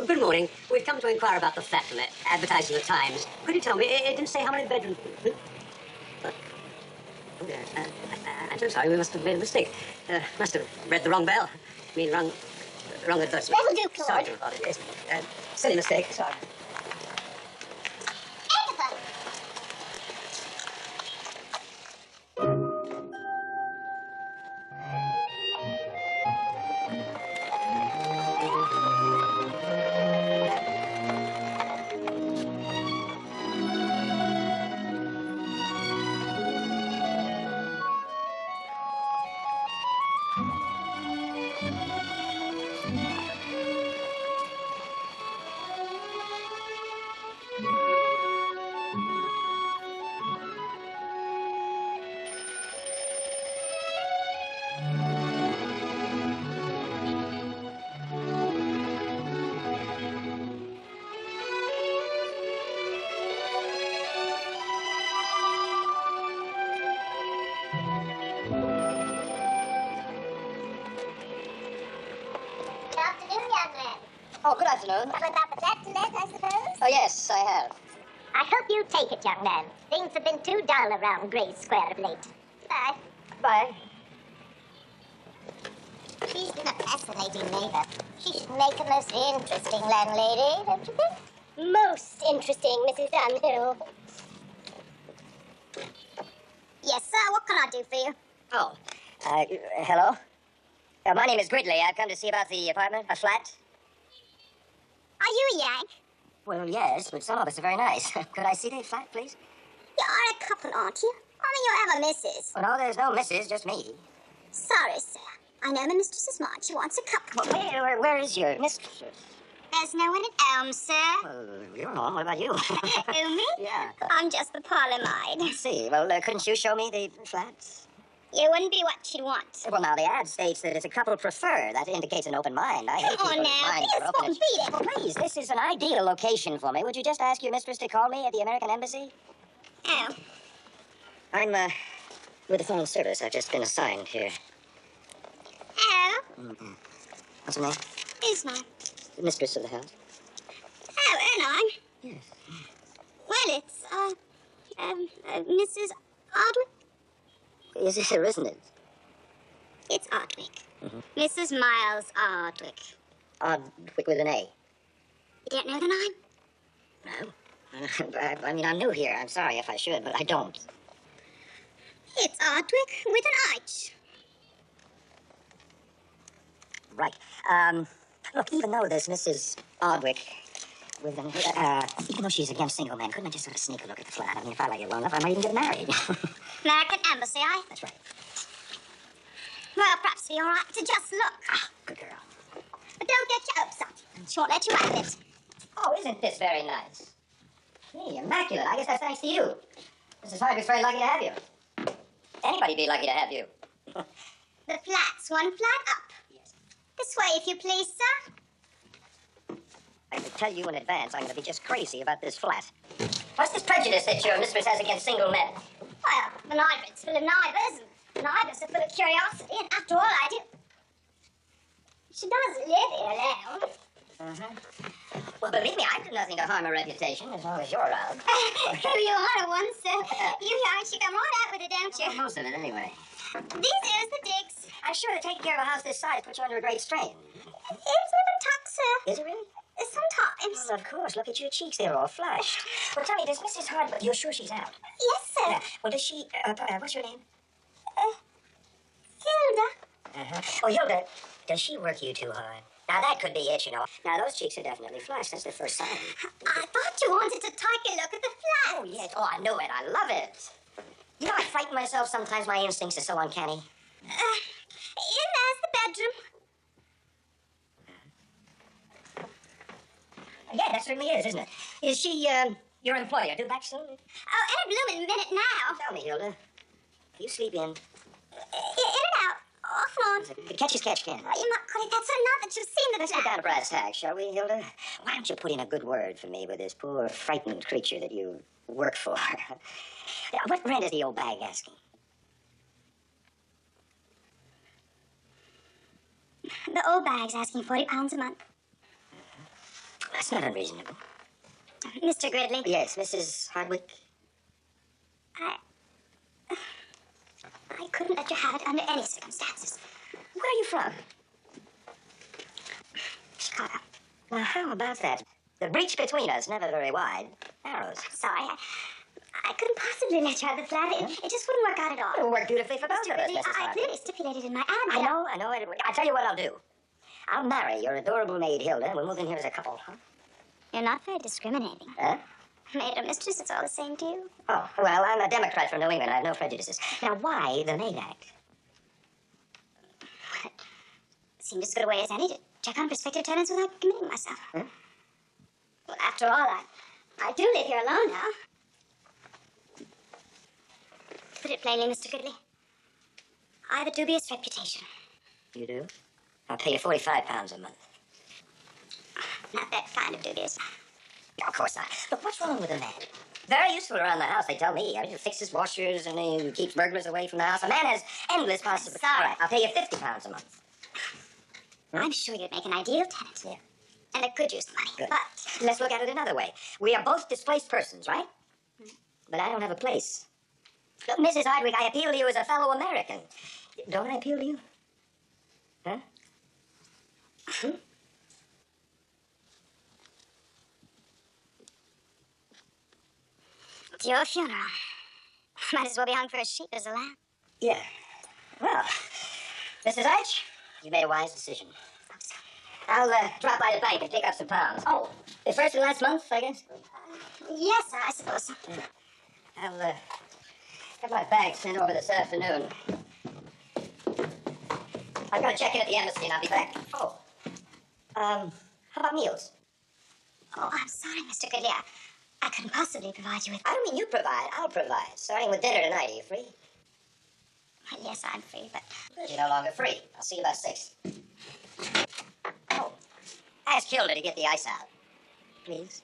Good morning. We've come to inquire about the flat advertised in the Times. Could you tell me, it didn't say how many bedrooms... I'm so sorry, we must have made a mistake. Must have read the wrong bell. I mean, wrong advertisement. That'll do, Claude. Sorry about it. Yes. Silly mistake. Sorry. Agatha! Oh, good afternoon. About the flat to let, I suppose? Oh, yes, I have. I hope you take it, young man. Things have been too dull around Gray Square of late. Bye. Bye. She's been a fascinating neighbor. She should make a most interesting landlady, don't you think? Most interesting, Mrs. Dunhill. Yes, sir. What can I do for you? Oh, hello? My name is Gridley. I've come to see about the apartment, a flat. Are you a Yank? Well, yes, but some of us are very nice. Could I see the flat, please? You are a couple, aren't you? I mean, you have a missus. Oh, no, there's no missus, just me. Sorry, sir. I know my mistress is smart. She wants a couple. Well, where is your mistress? There's no one at Elm, sir. Well, you're home. What about you? Who, me? Yeah. I'm just the parlor maid. I see. Well, couldn't you show me the flats? You wouldn't be what she'd want. Well, now, the ad states that it's a couple prefer. That indicates an open mind. I hate Come on people whose now, minds this are open. won't beat it. Well, please, this is an ideal location for me. Would you just ask your mistress to call me at the American Embassy? Oh. I'm, with the phone service. I've just been assigned here. Oh? Mm-hmm. What's her name? Who's mine? The mistress of the house. Oh, Erline? Yes. Well, it's, Mrs. Ardwick? Is it or isn't it? It's Ardwick. Mm-hmm. Mrs. Miles Ardwick. Ardwick with an A. You don't know the name? No. I mean, I'm new here. I'm sorry if I should, but I don't. It's Ardwick with an H. Right. Look, even though there's Mrs. Ardwick with an even though she's against single men, couldn't I just sort of sneak a look at the flat? I mean, if I like it well enough, I might even get married. American Embassy, eh? That's right. Well, perhaps it'd be all right to just look. Ah, good girl. But don't get your hopes up. She won't let you have it. Oh, isn't this very nice? Hey, immaculate. I guess that's thanks to you. Mrs. Ardwick's very lucky to have you. Anybody'd be lucky to have you. The flat's one flat up. Yes. This way, if you please, sir. I can tell you in advance I'm going to be just crazy about this flat. What's this prejudice that your mistress has against single men? Well, the neighbour's full of neighbours, and neighbours are full of curiosity, and after all, I do... She does live here alone. Uh-huh. Well, believe me, I do nothing to harm her reputation as long as you're around. You are one, sir. You young, you come right out with it, don't you? Well, most of it, anyway. These here's the digs. I'm sure that taking care of a house this size puts you under a great strain. It's never tucked, sir. Is it really? Sometimes. Well, of course. Look at your cheeks. They're all flushed. Well, tell me, does Mrs. Hardwick... You're sure she's out? Yes, sir. Yeah. Well, does she... what's your name? Hilda. Uh-huh. Oh, Hilda, does she work you too hard? Now, that could be it, you know. Now, those cheeks are definitely flushed. That's the first sign. I thought you wanted to take a look at the flat. Oh, yes. Oh, I know it. I love it. You know, I frighten myself sometimes. My instincts are so uncanny. There's the bedroom. Yeah, that certainly is, isn't it? Is she, your employer? Due back soon? Oh, in a blooming minute now. Tell me, Hilda. You sleep in. In and out. Off and on. The catch is catch can. You might call it that, sir. Not that you've seen the Let's get down to brass tacks, shall we, Hilda? Why don't you put in a good word for me with this poor, frightened creature that you work for? What rent is the old bag asking? The old bag's asking £40 a month. That's not unreasonable. Mr. Gridley. Yes, Mrs. Hardwick. I couldn't let you have it under any circumstances. Where are you from? Chicago. Now, how about that? The breach between us, never very wide, narrows. Sorry, I couldn't possibly let you have the flat. It just wouldn't work out at all. It will work beautifully for both Mr. of us, Gridley, Mrs. I Hardwick. clearly stipulated in my ad. I know. I'll tell you what I'll do. I'll marry your adorable maid, Hilda, and we'll move in here as a couple, huh? You're not very discriminating. Huh? Maid or mistress, it's all the same to you. Oh, well, I'm a Democrat from New England. I have no prejudices. Now, why the maid act? Well, it seemed as good a way as any to check on prospective tenants without committing myself. Huh? Well, after all, I do live here alone now. To put it plainly, Mr. Gridley, I have a dubious reputation. You do? I'll pay you £45 a month. Not that kind of dubious. No, of course not. Look, what's wrong with a man? Very useful around the house, they tell me. He fixes washers and he keeps burglars away from the house. A man has endless possibilities. Sorry. All right, I'll pay you £50 a month. I'm sure you'd make an ideal tenant. Yeah. And I could use the money. Good. But Let's look at it another way. We are both displaced persons, right? But I don't have a place. Look, Mrs. Hardwick, I appeal to you as a fellow American. Don't I appeal to you? Huh? Hmm? it's your funeral. Might as well be hung for a sheep as a lamb. Yeah. Well, Mrs. Arch, you made a wise decision. I'll drop by the bank and pick up some pounds. Oh, the first and last month, I guess? Yes, I suppose so. I'll have my bag sent over this afternoon. I've got to check in at the embassy and I'll be back. Oh. How about meals? Oh, I'm sorry, Mr. Gridley. I couldn't possibly provide you with... I don't mean you provide, I'll provide. Starting with dinner tonight, are you free? Yes, I'm free, but... You're no longer free. I'll see you about 6. Oh. Ask Hilda to get the ice out. Please.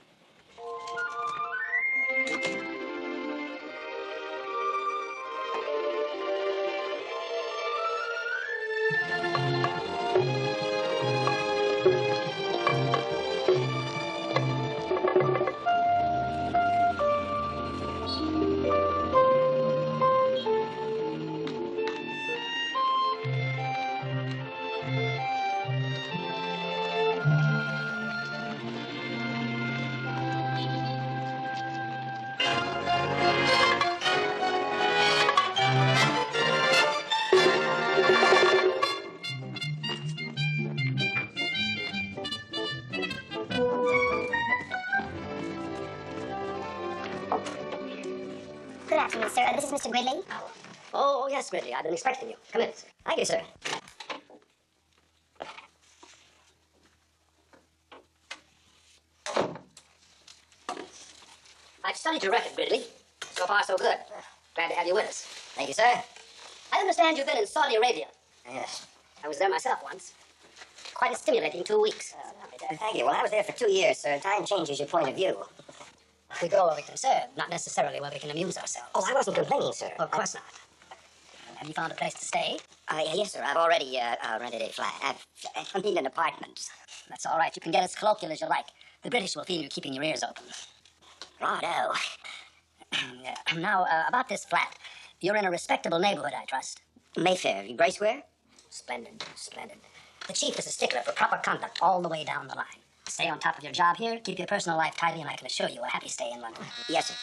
Good afternoon, sir. This is Mr. Gridley. Oh, yes, Gridley. I've been expecting you. Come in, sir. Thank you, sir. I've studied your record, Gridley. So far, so good. Glad to have you with us. Thank you, sir. I understand you've been in Saudi Arabia. Yes. I was there myself once. Quite a stimulating 2 weeks. Thank you. Well, I was there for 2 years, sir. Time changes your point of view. We go where we can serve, not necessarily where we can amuse ourselves. Oh, I wasn't complaining, sir. Of course not. Have you found a place to stay? Yes, sir. I've already rented a flat. I mean, an apartment. That's all right. You can get as colloquial as you like. The British will feel you keeping your ears open. Righto. Now, about this flat. You're in a respectable neighborhood, I trust. Mayfair, Gray Square? Splendid, splendid. The chief is a stickler for proper conduct all the way down the line. Stay on top of your job here, keep your personal life tidy, and I can assure you a happy stay in London. Yes, sir.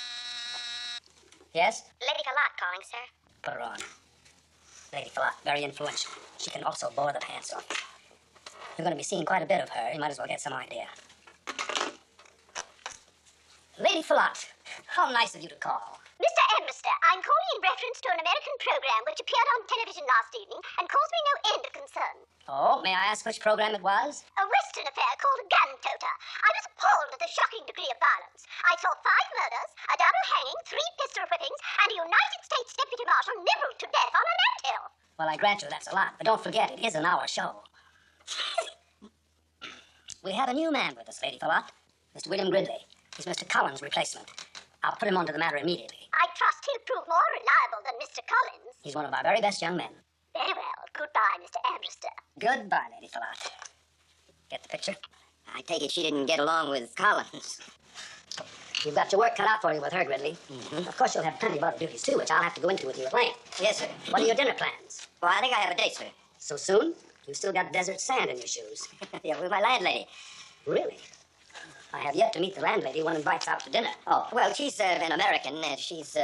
Yes? Lady Galat calling, sir. Put her on. Lady Falat, very influential. She can also bore the pants off. You're going to be seeing quite a bit of her. You might as well get some idea. Lady Falat, how nice of you to call. Mr. Ambrister, I'm calling in reference to an American program which appeared on television last evening and caused me no end of concern. Oh, may I ask which program it was? A Western affair called Gun Toter. I was appalled at the shocking degree of violence. I saw 5 murders, a double hanging, 3 pistol whippings, and a United States Deputy Marshal nibbled to death on an anthill. Well, I grant you that's a lot, but don't forget, it is an hour show. We have a new man with us, Lady Falat. Mr. William Gridley. He's Mr. Collins' replacement. I'll put him onto the matter immediately. I trust he'll prove more reliable than Mr. Collins. He's one of our very best young men. Very well. Goodbye, Mr. Ambrister. Goodbye, Lady Falat. Get the picture? I take it she didn't get along with Collins. You've got your work cut out for you with her, Gridley. Mm-hmm. Of course, you'll have plenty of other duties, too, which I'll have to go into with you at length. Yes, sir. What are your dinner plans? Well, I think I have a date, sir. So soon? You've still got desert sand in your shoes. Yeah, with my landlady. Really? I have yet to meet the landlady one invites out to dinner. Oh, well, she's an American, and she's,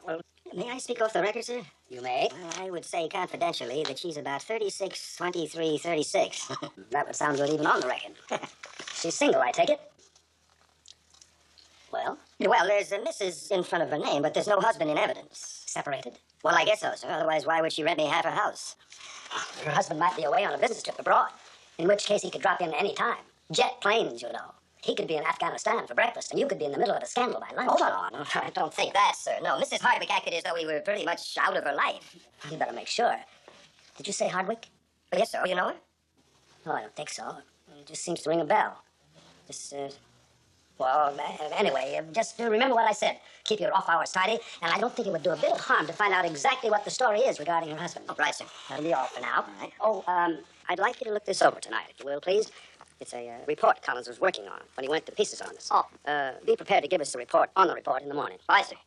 well, may I speak off the record, sir? You may. Well, I would say confidentially that she's about 36, 23, 36. That would sound good even on the record. She's single, I take it? Well? Well, there's a Mrs. in front of her name, but there's no husband in evidence. Separated? Well, I guess so, sir. Otherwise, why would she rent me half her house? Her husband might be away on a business trip abroad, in which case he could drop in any time. Jet planes, you know. He could be in Afghanistan for breakfast, and you could be in the middle of a scandal by lunch. Hold on. I don't think that, sir. No, Mrs. Hardwick acted as though we were pretty much out of her life. You better make sure. Did you say Hardwick? Oh, yes, sir. You know her? Oh, I don't think so. It just seems to ring a bell. Well, anyway, just remember what I said. Keep your off hours tidy, and I don't think it would do a bit of harm to find out exactly what the story is regarding your husband. Oh, right, sir. That'll be all for now. All right. Oh, I'd like you to look this over tonight, if you will, please. It's a report Collins was working on when he went to pieces on us. Oh. Be prepared to give us the report on the report in the morning. Aye, sir.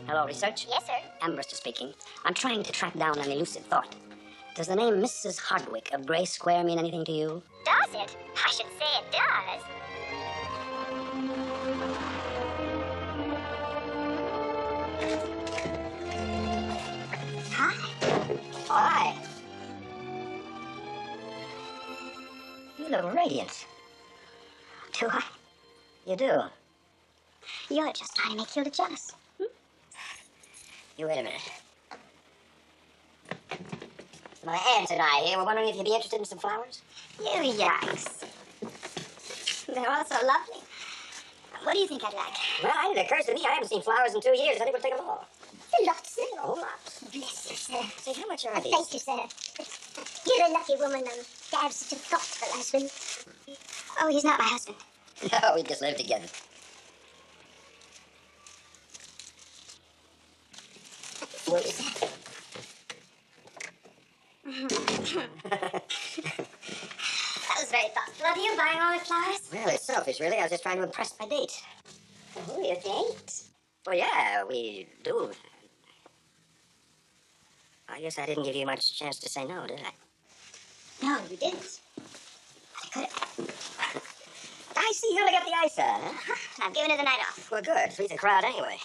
Hello, research? Yes, sir. Ambrister speaking. I'm trying to track down an elusive thought. Does the name Mrs. Hardwick of Gray Square mean anything to you? Does it? I should say it does. Hi. Hi. You look radiant. Do I? You do. You're just trying to make you look jealous. You wait a minute. My aunt and I here were wondering if you'd be interested in some flowers. You yikes. They're all so lovely. What do you think I'd like? Well, it occurs to me I haven't seen flowers in 2 years. I think we'll take them all. Lots, sir. A whole lot. Bless you, sir. Say, how much are these? Thank you, sir. You're a lucky woman, to have such a thoughtful husband. Oh, he's not my husband. No, we just live together. What is that? That was very thoughtful of you, buying all the flowers. Well, it's selfish, really. I was just trying to impress my date. Oh, your date? Well, yeah, we do. I guess I didn't give you much chance to say no, did I? No, you didn't. But I could have. I see you only got the ice on, huh? I've given her the night off. Well, good. Freeze the crowd anyway.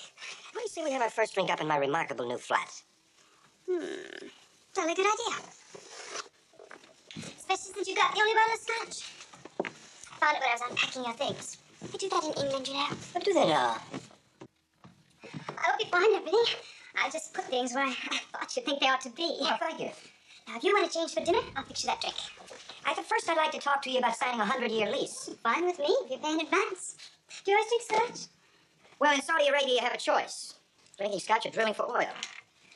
What do you say we have our first drink up in my remarkable new flat? Totally good idea. Especially since you got the only bottle of scotch. I found it when I was unpacking your things. They do that in England, you know. What do they know? I won't be fine, everything. I just put things where I thought you'd think they ought to be. Oh, thank you. Now, if you want to change for dinner, I'll fix you that drink. First, I'd like to talk to you about signing a 100-year lease. Fine with me, if you pay in advance. Do you always drink scotch? Well, in Saudi Arabia, you have a choice. Drinking scotch or drilling for oil.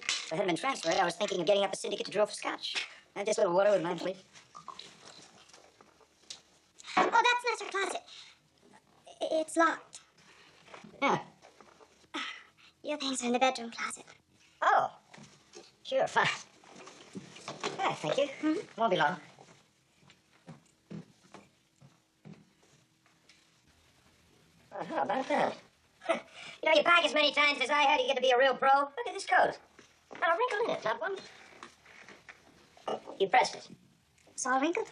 If I hadn't been transferred, I was thinking of getting up a syndicate to drill for scotch. And this little water would mind, please. Oh, that's not your closet. It's locked. Yeah. Your things are in the bedroom closet. Oh. Sure, fine. Yeah, thank you. Won't be long. Oh, how about that? You know, you pack as many times as I had, you get to be a real pro. Look at this coat. Not a wrinkle in it, not one. You pressed it. It's all wrinkled?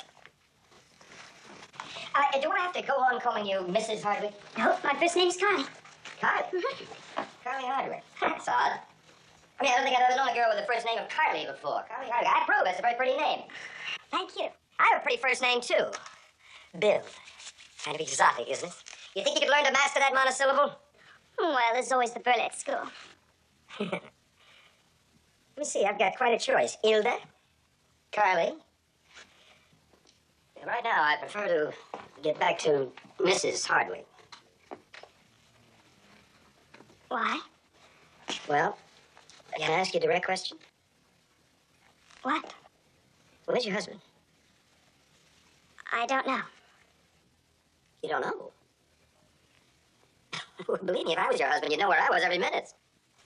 Do I have to go on calling you Mrs. Hardwick? No, my first name's Carly. Carly? Carly Hardwick. That's odd. I mean, I don't think I've ever known a girl with the first name of Carly before. Carly Hardwick. I approve. That's a very pretty name. Thank you. I have a pretty first name, too. Bill. Kind of exotic, isn't it? You think you could learn to master that monosyllable? Well, there's always the Burlette School. Let me see. I've got quite a choice. Ilda. Carly. Right now, I prefer to get back to Mrs. Hardwick. Why? Well, can I ask you a direct question? What? Where's your husband? I don't know. You don't know? Believe me, if I was your husband, you'd know where I was every minute.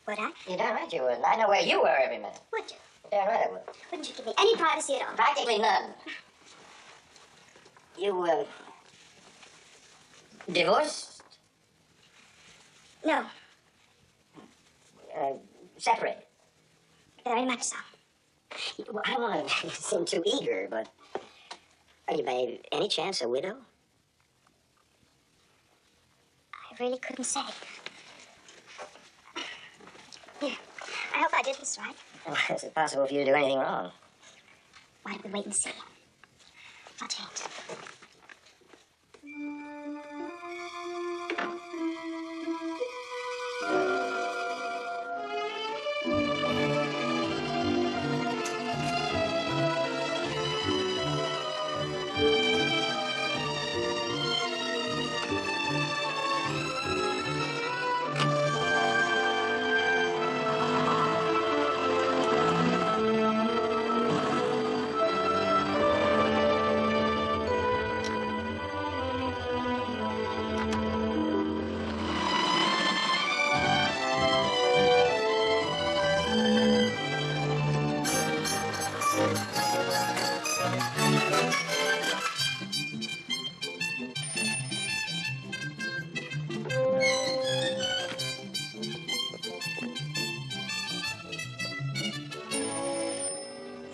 Would I? You're darn right you would. I know where you were every minute. Would you? You're darn right I would. Wouldn't you give me any privacy at all? Practically none. You, divorced? No, Separated? very much so. Well, I don't want to seem too eager, but are you by any chance a widow? I really couldn't say. Here, I hope I did this right. Well, is it possible for you to do anything wrong? Why don't we wait and see? I'll change.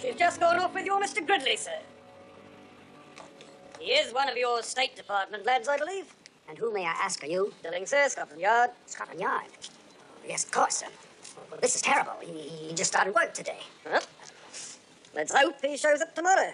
She's just gone off with your Mr. Gridley, sir. He is one of your State Department lads, I believe. And who, may I ask, are you? Stilling, sir, Scotland Yard. Scotland Yard. Yes, of course, sir. Well, this is terrible. He just started work today. Well, let's hope he shows up tomorrow.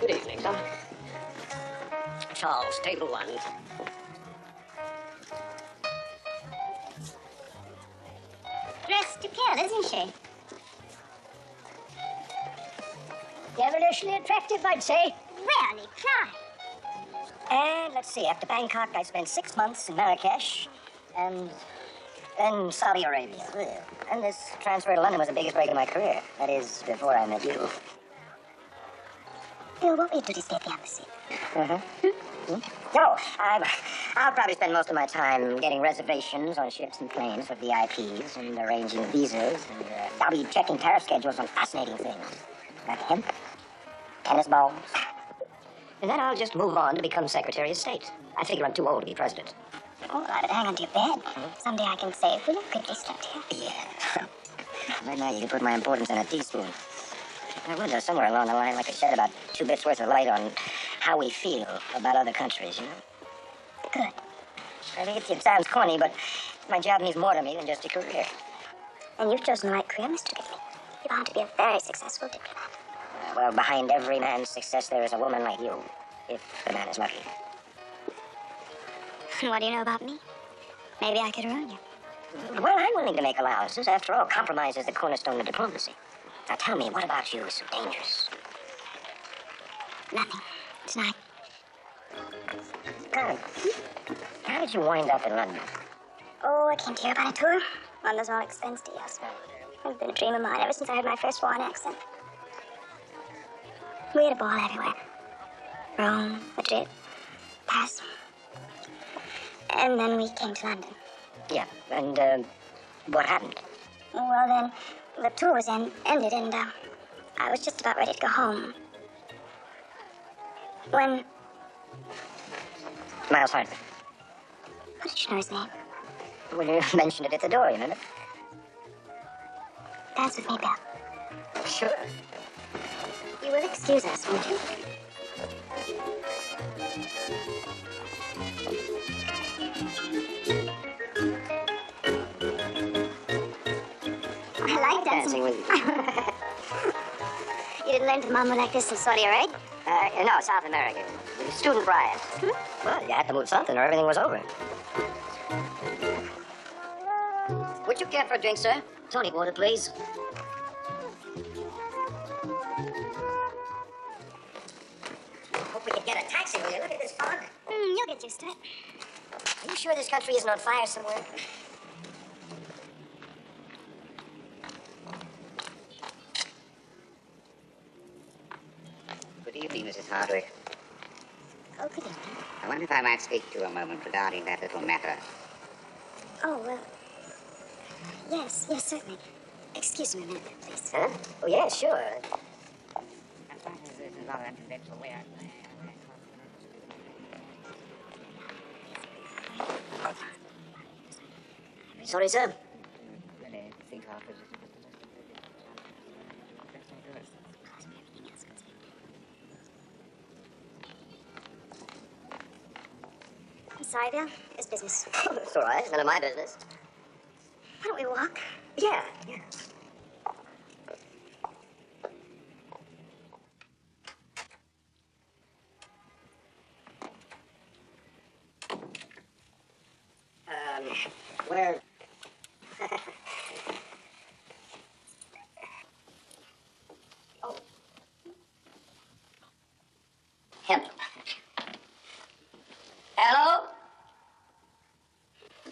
Good evening, sir. Charles, table one. Dressed to kill, isn't she? Devilishly attractive, I'd say. Really, try. And let's see, after Bangkok, I spent 6 months in Marrakesh, and then Saudi Arabia. And this transfer to London was the biggest break in my career. That is, before I met you. Bill, what will you do to stay at the embassy? No, I'll probably spend most of my time getting reservations on ships and planes for VIPs and arranging visas. And I'll be checking tariff schedules on fascinating things like hemp, tennis balls. And then I'll just move on to become Secretary of State. I figure I'm too old to be president. Oh, I would hang onto your bed. Someday I can say, will you quickly step here? Yeah. Right now you can put my importance in a teaspoon. I would, somewhere along the line, like I said, about 2 bits worth of light on how we feel about other countries, you know? Good. I think it sounds corny, but my job means more to me than just a career. And you've chosen the right career, Mr. Gridley. You're bound to be a very successful diplomat. Well, behind every man's success, there is a woman like you, if the man is lucky. What do you know about me? Maybe I could ruin you. Well, I'm willing to make allowances. After all, compromise is the cornerstone of diplomacy. Now tell me, what about you is so dangerous? Nothing. Tonight. God, how did you wind up in London? Oh, I came to Europe on a tour. One of those all expense deals. It's been a dream of mine ever since I had my first foreign accent. We had a ball everywhere. Rome, Madrid, Paris. And then we came to London. Yeah, and what happened? Well, then, the tour was ended, and I was just about ready to go home. When... Miles Hardman. How did you know his name? When you mentioned it at the door, you remember? Dance with me, Bill. Sure. You will excuse us, won't you? I like dancing with you. You didn't learn to mumble like this in Saudi Arabia? No, South America. Student riot. Well, you had to move something or everything was over. Would you care for a drink, sir? Tonic water, please. Hope we can get a taxi, will you? Look at this fog. You'll get used to it. Are you sure this country isn't on fire somewhere? Good evening, Mrs. Hardwick. Oh, good evening. I wonder if I might speak to you a moment regarding that little matter. Oh, well, yes, certainly. Excuse me a minute, please. Huh? Oh, yeah, sure. I'm sorry, this is rather unconventional way Sorry, sir. really think of it. I'm sorry, Bill. It's business. It's all right. It's none of my business. Why don't we walk? Yeah. Where? Oh. Hemp. Hello?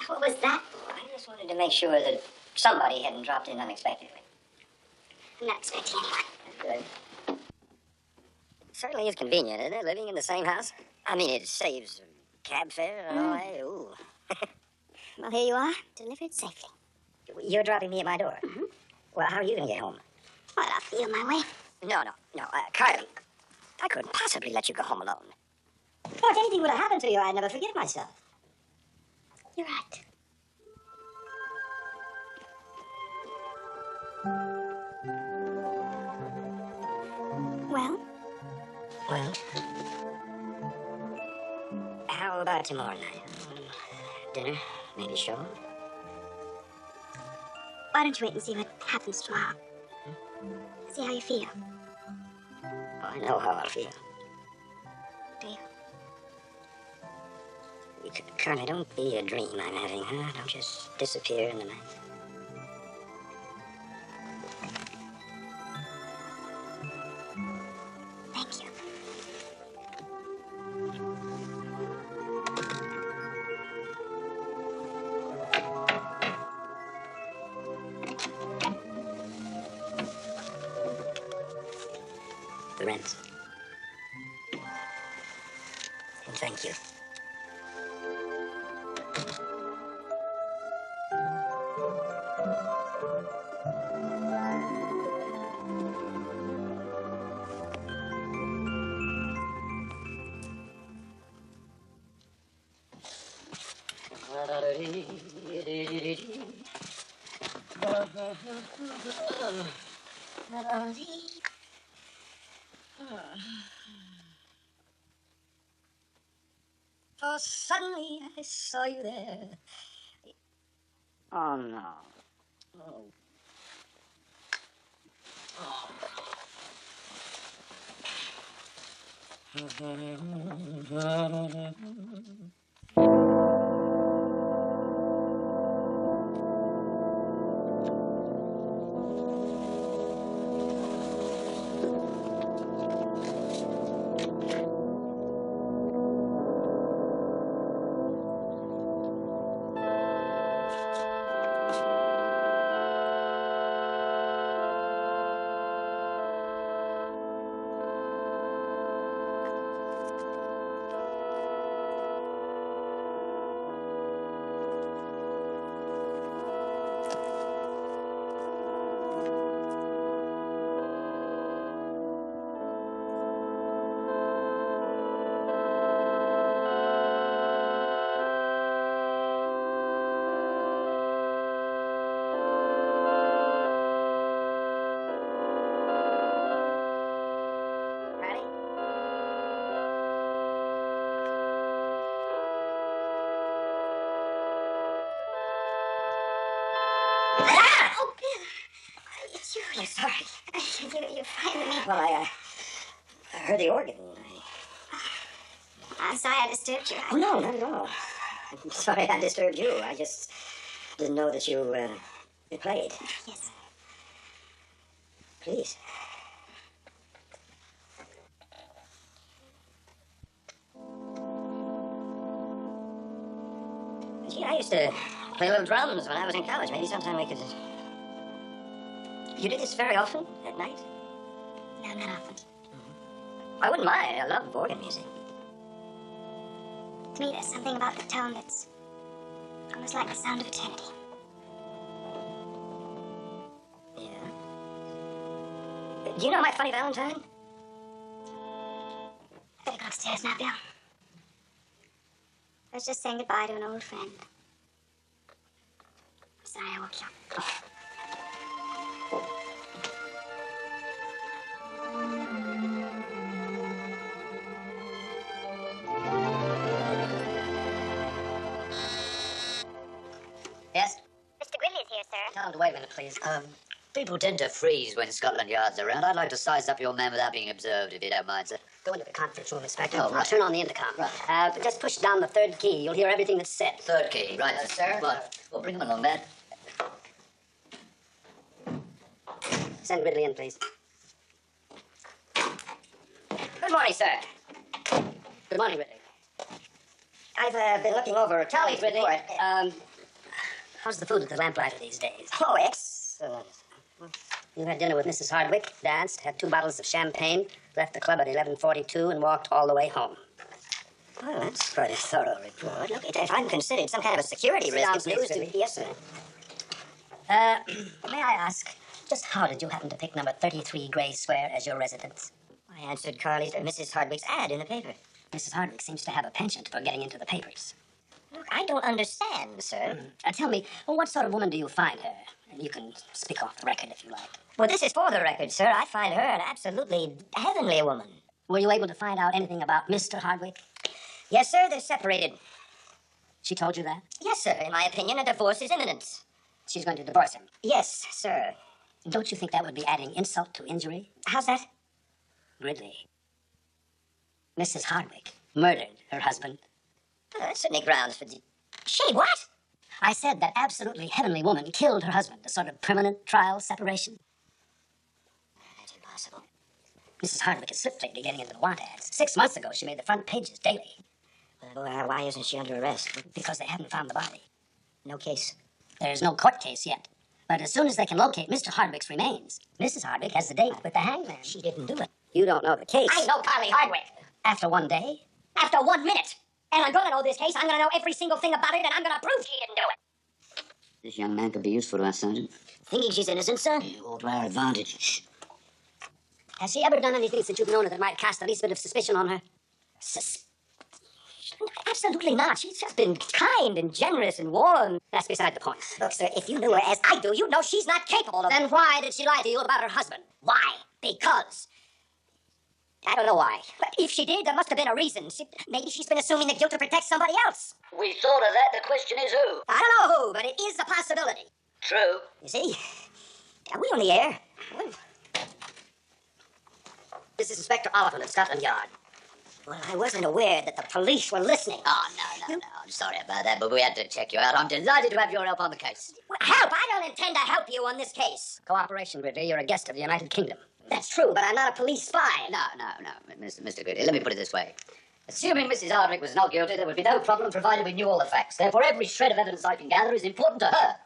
What was that? I just wanted to make sure that somebody hadn't dropped in unexpectedly. I'm not expecting anyone. Good. Certainly is convenient, isn't it, living in the same house? I mean, it saves cab fare and all that. Ooh. Well, here you are, delivered safely. You're dropping me at my door? Mm-hmm. Well, how are you going to get home? Well, I'll feel my way. No, Carly. I couldn't possibly let you go home alone. Well, if anything would have happened to you, I'd never forgive myself. You're right. Well? Well, how about tomorrow night? Dinner, maybe a show? Why don't you wait and see what happens tomorrow? See how you feel. Oh, I know how I'll feel. Do you? Carly, don't be a dream I'm having, huh? Don't just disappear in the night. Thank you. The rent. And thank you. Oh, suddenly I saw you there. Oh, no. Oh. I'm sorry. You frightened me. Well, I heard the organ. I'm sorry I disturbed you. Oh, no, not at all. I'm sorry I disturbed you. I just didn't know that you played. Yes. Please. Gee, I used to play little drums when I was in college. Maybe sometime we could... You do this very often at night? No, not often. I wouldn't mind. I love organ music. To me, there's something about the tone that's almost like the sound of eternity. Yeah. Do you know my funny Valentine? Better go upstairs now, Bill. I was just saying goodbye to an old friend. Sorry I woke you up. Yes? Mr. Gridley's here, sir. Tell him to wait a minute, please. People tend to freeze when Scotland Yard's around. I'd like to size up your man without being observed, if you don't mind, sir. Go into the conference room, Inspector. Oh, right. I'll turn on the intercom. Right. Just push down the third key. You'll hear everything that's said. Third key, right, sir. Right. Well, bring him along, man. Send Gridley in, please. Good morning, sir. Good morning, Gridley. I've been looking over Charlie's report. How's the food at the Lamplighter these days? Oh, excellent. You had dinner with Mrs. Hardwick, danced, had 2 bottles of champagne, left the club at 11:42, and walked all the way home. Well, that's quite a thorough report. Look, if I'm considered some kind of a security risk, it's news to me. Yes, sir. May I ask, just how did you happen to pick number 33 Gray Square as your residence? I answered Mrs. Hardwick's ad in the paper. Mrs. Hardwick seems to have a penchant for getting into the papers. Look, I don't understand, sir. Tell me, what sort of woman do you find her? And you can speak off the record if you like. Well, this is for the record, sir. I find her an absolutely heavenly woman. Were you able to find out anything about Mr. Hardwick? Yes, sir. They're separated. She told you that? Yes, sir. In my opinion, a divorce is imminent. She's going to divorce him? Yes, sir. Don't you think that would be adding insult to injury? How's that? Gridley. Mrs. Hardwick murdered her husband. That's certainly grounds for... She what? I said that absolutely heavenly woman killed her husband. A sort of permanent trial separation. That's impossible. Mrs. Hardwick is swiftly getting into the want ads. 6 months ago, she made the front pages daily. Well, why isn't she under arrest? Because they haven't found the body. No case. There's no court case yet. But as soon as they can locate Mr. Hardwick's remains, Mrs. Hardwick has the date with the hangman. She didn't do it. You don't know the case. I know Carly Hardwick. After 1 day? After 1 minute. And I'm gonna know this case. I'm gonna know every single thing about it, and I'm gonna prove she didn't do it. This young man could be useful to us, Sergeant. Thinking she's innocent, sir? All to our advantage. Shh. Has she ever done anything since you've known her that might cast the least bit of suspicion on her? Absolutely not. She's just been kind and generous and warm. That's beside the point. Look, sir, if you knew her as I do, you'd know she's not capable of... Then why did she lie to you about her husband? Why? Because... I don't know why. But if she did, there must have been a reason. Maybe she's been assuming the guilt to protect somebody else. We thought of that. The question is who? I don't know who, but it is a possibility. True. You see? Are we on the air? This is Inspector Oliphant of Scotland Yard. Well, I wasn't aware that the police were listening. Oh, no. I'm sorry about that, but we had to check you out. I'm delighted to have your help on the case. Well, help? I don't intend to help you on this case. Cooperation, Gridley. You're a guest of the United Kingdom. That's true, but I'm not a police spy. No. Mr. Gridley, let me put it this way. Assuming Mrs. Hardwick was not guilty, there would be no problem provided we knew all the facts. Therefore, every shred of evidence I can gather is important to her.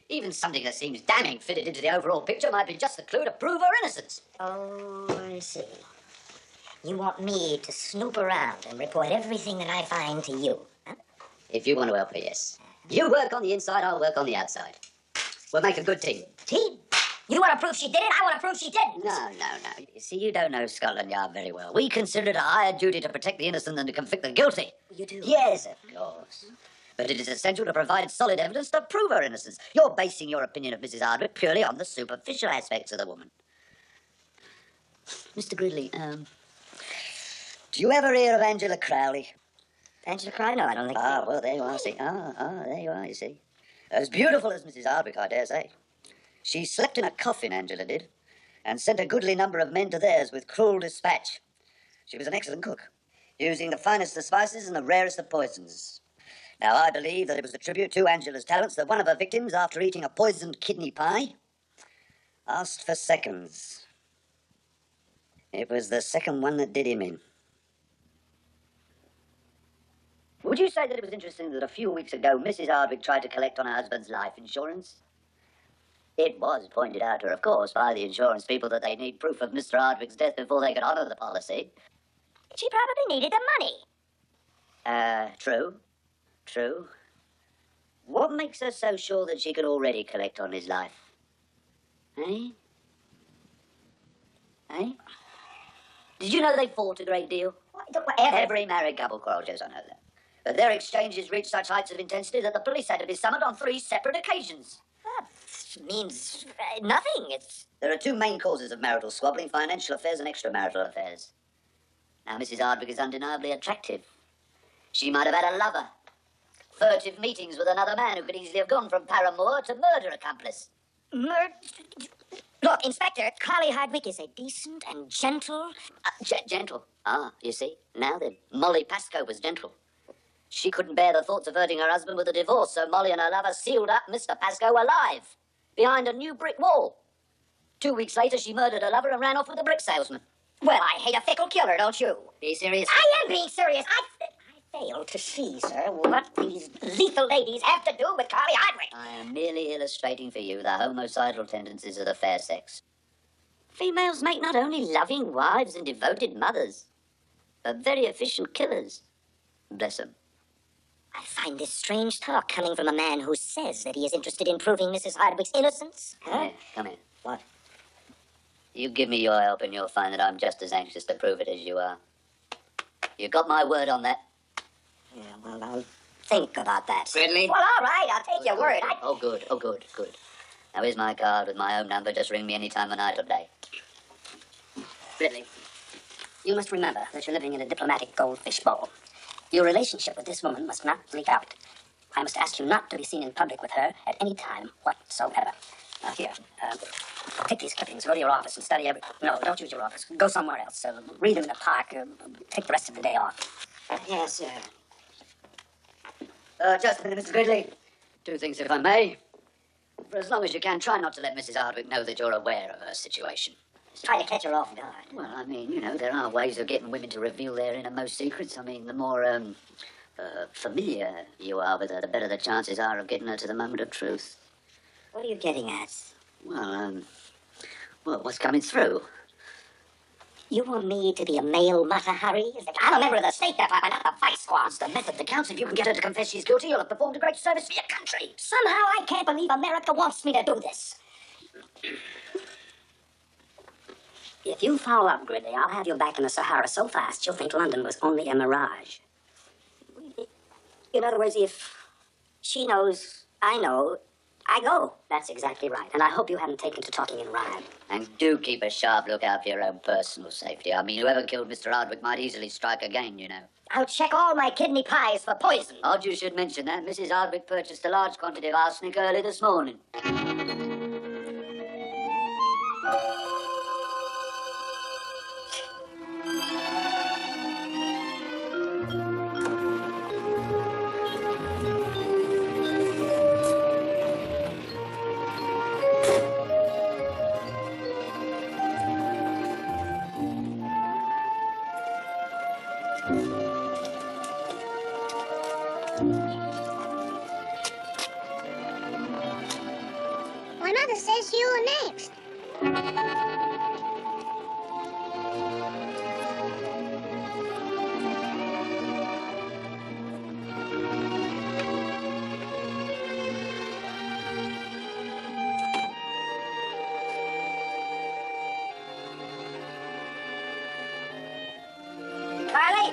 Even something that seems damning fitted into the overall picture might be just the clue to prove her innocence. Oh, I see. You want me to snoop around and report everything that I find to you, huh? If you want to help her, yes. You work on the inside, I'll work on the outside. We'll make a good team. Team? You want to prove she did it? I want to prove she didn't. No. You see, you don't know Scotland Yard very well. We consider it a higher duty to protect the innocent than to convict the guilty. You do? Yes, of course. But it is essential to provide solid evidence to prove her innocence. You're basing your opinion of Mrs. Hardwick purely on the superficial aspects of the woman. Mr. Gridley, do you ever hear of Angela Crowley? Angela Crowley? No, I don't think so. Ah, well, there you are, see. There you are, you see. As beautiful as Mrs. Hardwick, I dare say. She slept in a coffin, Angela did, and sent a goodly number of men to theirs with cruel dispatch. She was an excellent cook, using the finest of spices and the rarest of poisons. Now, I believe that it was a tribute to Angela's talents that one of her victims, after eating a poisoned kidney pie, asked for seconds. It was the second one that did him in. Would you say that it was interesting that a few weeks ago Mrs. Hardwick tried to collect on her husband's life insurance? It was pointed out to her, of course, by the insurance people that they need proof of Mr. Hardwick's death before they could honour the policy. She probably needed the money. True. What makes her so sure that she could already collect on his life? Eh? Did you know they fought a great deal? Every married couple quarrels, yes, I know that. But their exchanges reached such heights of intensity that the police had to be summoned on 3 separate occasions. That means nothing. There are 2 main causes of marital squabbling: financial affairs and extramarital affairs. Now, Mrs. Hardwick is undeniably attractive. She might have had a lover. Furtive meetings with another man who could easily have gone from paramour to murder accomplice. Look, Inspector, Carly Hardwick is a decent and gentle... Gentle? Ah, you see, now then. Molly Pascoe was gentle. She couldn't bear the thoughts of hurting her husband with a divorce, so Molly and her lover sealed up Mr. Pascoe alive, behind a new brick wall. 2 weeks later, she murdered her lover and ran off with a brick salesman. Well, I hate a fickle killer, don't you? Be serious? I am being serious. I fail to see, sir, what these lethal ladies have to do with Carly Hardwick. I am merely illustrating for you the homicidal tendencies of the fair sex. Females make not only loving wives and devoted mothers, but very efficient killers. Bless them. I find this strange talk coming from a man who says that he is interested in proving Mrs. Hardwick's innocence. Huh? Come here. What? You give me your help and you'll find that I'm just as anxious to prove it as you are. You got my word on that? Yeah, well, I'll think about that. Gridley? Well, all right, I'll take your word. Oh, good. Now, here's my card with my home number. Just ring me any time of night or day. Ridley, you must remember that you're living in a diplomatic goldfish bowl. Your relationship with this woman must not leak out. I must ask you not to be seen in public with her at any time whatsoever. Now, here, take these clippings, go to your office and study every... No, don't use your office. Go somewhere else. Read them in the park. Take the rest of the day off. Yes, sir. Just a minute, Mr. Gridley. 2 things, if I may. For as long as you can, try not to let Mrs. Hardwick know that you're aware of her situation. Just try to catch her off guard. Well, I mean, you know, there are ways of getting women to reveal their innermost secrets. I mean, the more, familiar you are with her, the better the chances are of getting her to the moment of truth. What are you getting at? Well, what's coming through? You want me to be a male Mata Hari? I'm a member of the State Department, not the Vice Squad. The method that counts. If you can get her to confess she's guilty, you'll have performed a great service for your country. Somehow I can't believe America wants me to do this. If you follow up, Gridley, I'll have you back in the Sahara so fast you'll think London was only a mirage. In other words, if she knows, I know, I go. That's exactly right. And I hope you haven't taken to talking in rhyme. And do keep a sharp lookout for your own personal safety. I mean, whoever killed Mr. Hardwick might easily strike again, you know. I'll check all my kidney pies for poison. Odd you should mention that. Mrs. Hardwick purchased a large quantity of arsenic early this morning. My mother says you're next. Carly!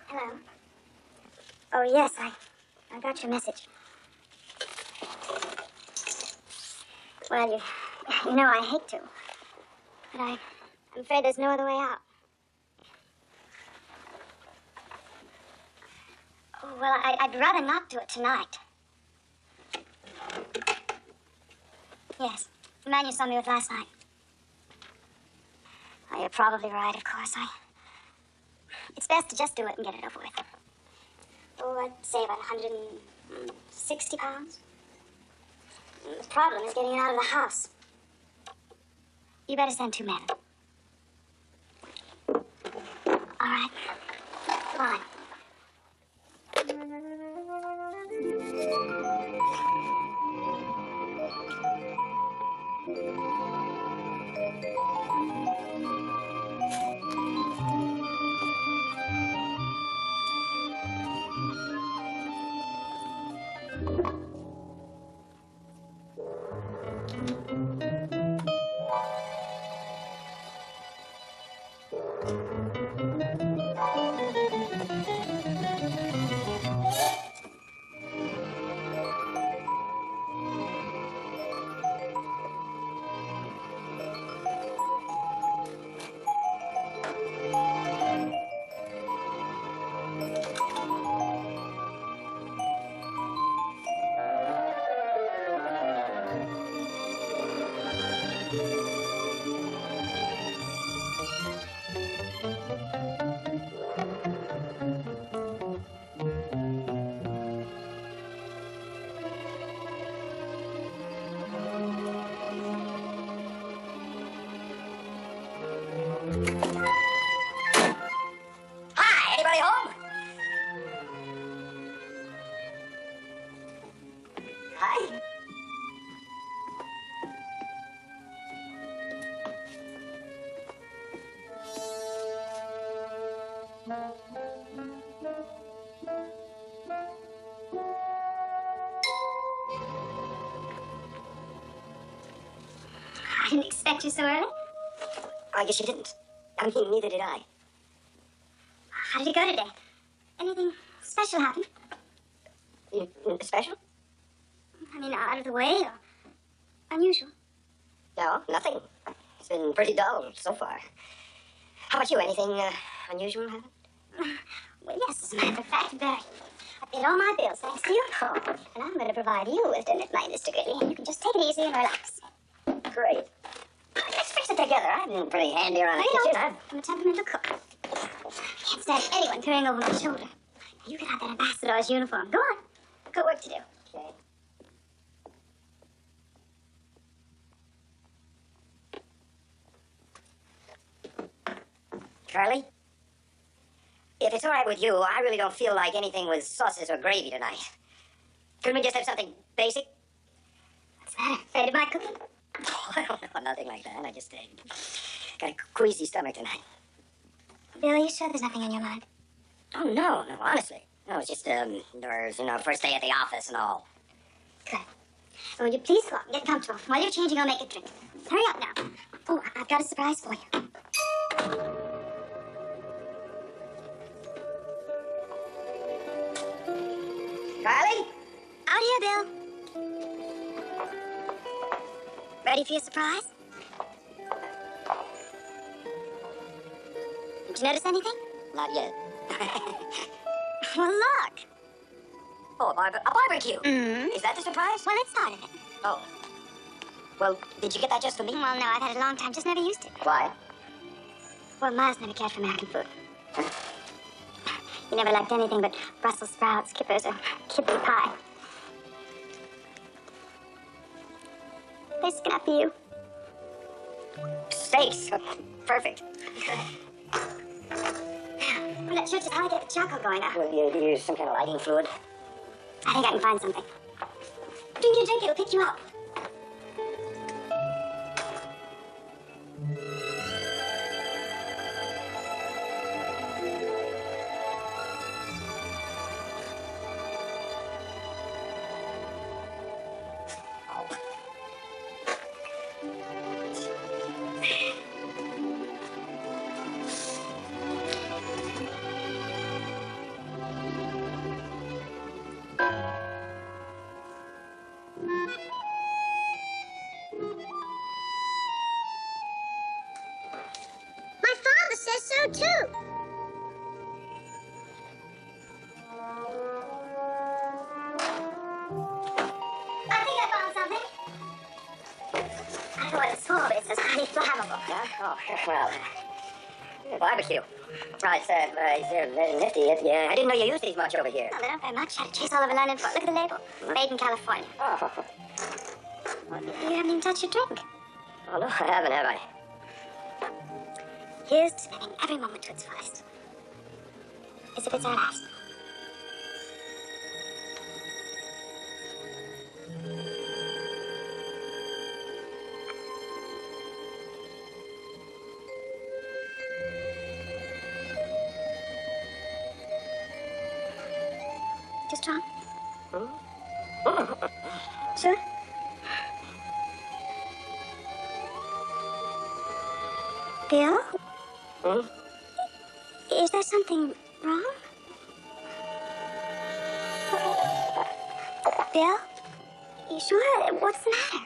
Hello. Oh, yes, I got your message. Well, you know I hate to, but I'm afraid there's no other way out. Oh, well, I'd rather not do it tonight. Yes, the man you saw me with last night. Oh, you're probably right, of course. It's best to just do it and get it over with. Oh, I'd say about 160 pounds. The problem is getting it out of the house. You better send 2 men. All right. Come on. Hi, anybody home? Hi. I didn't expect you so early. I guess you didn't. I mean, neither did I. How did it go today? Anything special happen? Special? I mean, out of the way or unusual? No, nothing. It's been pretty dull so far. How about you? Anything unusual happen? Well, yes, as a matter of fact, very. I paid all my bills, thanks to you. Oh, And I'm going to provide you with dinner tonight, Mr. Goodley, and you can just take it easy and relax. great. Let's fix it together. I've been pretty handy around the kitchen. I'm a temperamental cook. Can't stand anyone peering over my shoulder. You could have that ambassador's uniform. Go on. Got work to do. Okay. Carly? If it's all right with you, I really don't feel like anything with sauces or gravy tonight. Couldn't we just have something basic? What's the matter? Afraid of my cooking? Oh, I don't know, nothing like that. I just got a queasy stomach tonight. Bill, are you sure there's nothing on your mind? Oh, no, honestly. No, it's just, nerves, first day at the office and all. Good. Well, would you please go out and get comfortable? While you're changing, I'll make a drink. Hurry up now. Oh, I've got a surprise for you. Carly? Out here, Bill. Ready for your surprise? Did you notice anything? Not yet. Well, look. Oh, a barbecue. Mm-hmm. Is that the surprise? Well, it started it. Oh. Well, did you get that just for me? Well, no, I've had it a long time, just never used it. Why? Well, Miles never cared for American food. He never liked anything but Brussels sprouts, kippers, or kidney pie. This is gonna be you. Steaks. Perfect. Well, that shows just how I get the charcoal going now. Will you use some kind of lighting fluid? I think I can find something. Drink your drink, it'll pick you up. My father says so too. I think I found something. I don't know what it's for, but it says highly flammable. Yeah? Oh, well, barbecue. Right, it's nifty. Yeah, I didn't know you used these much over here. Well, they don't very much. I had to chase all over London for it. Look at the label. Made in California. Oh, You haven't even touched your drink. oh no, I haven't, have I? Here's to living every moment to its fullest. As if it's our last. Too strong? Sure? Bill? Hmm? Is there something wrong? Bill? You sure? What's the matter?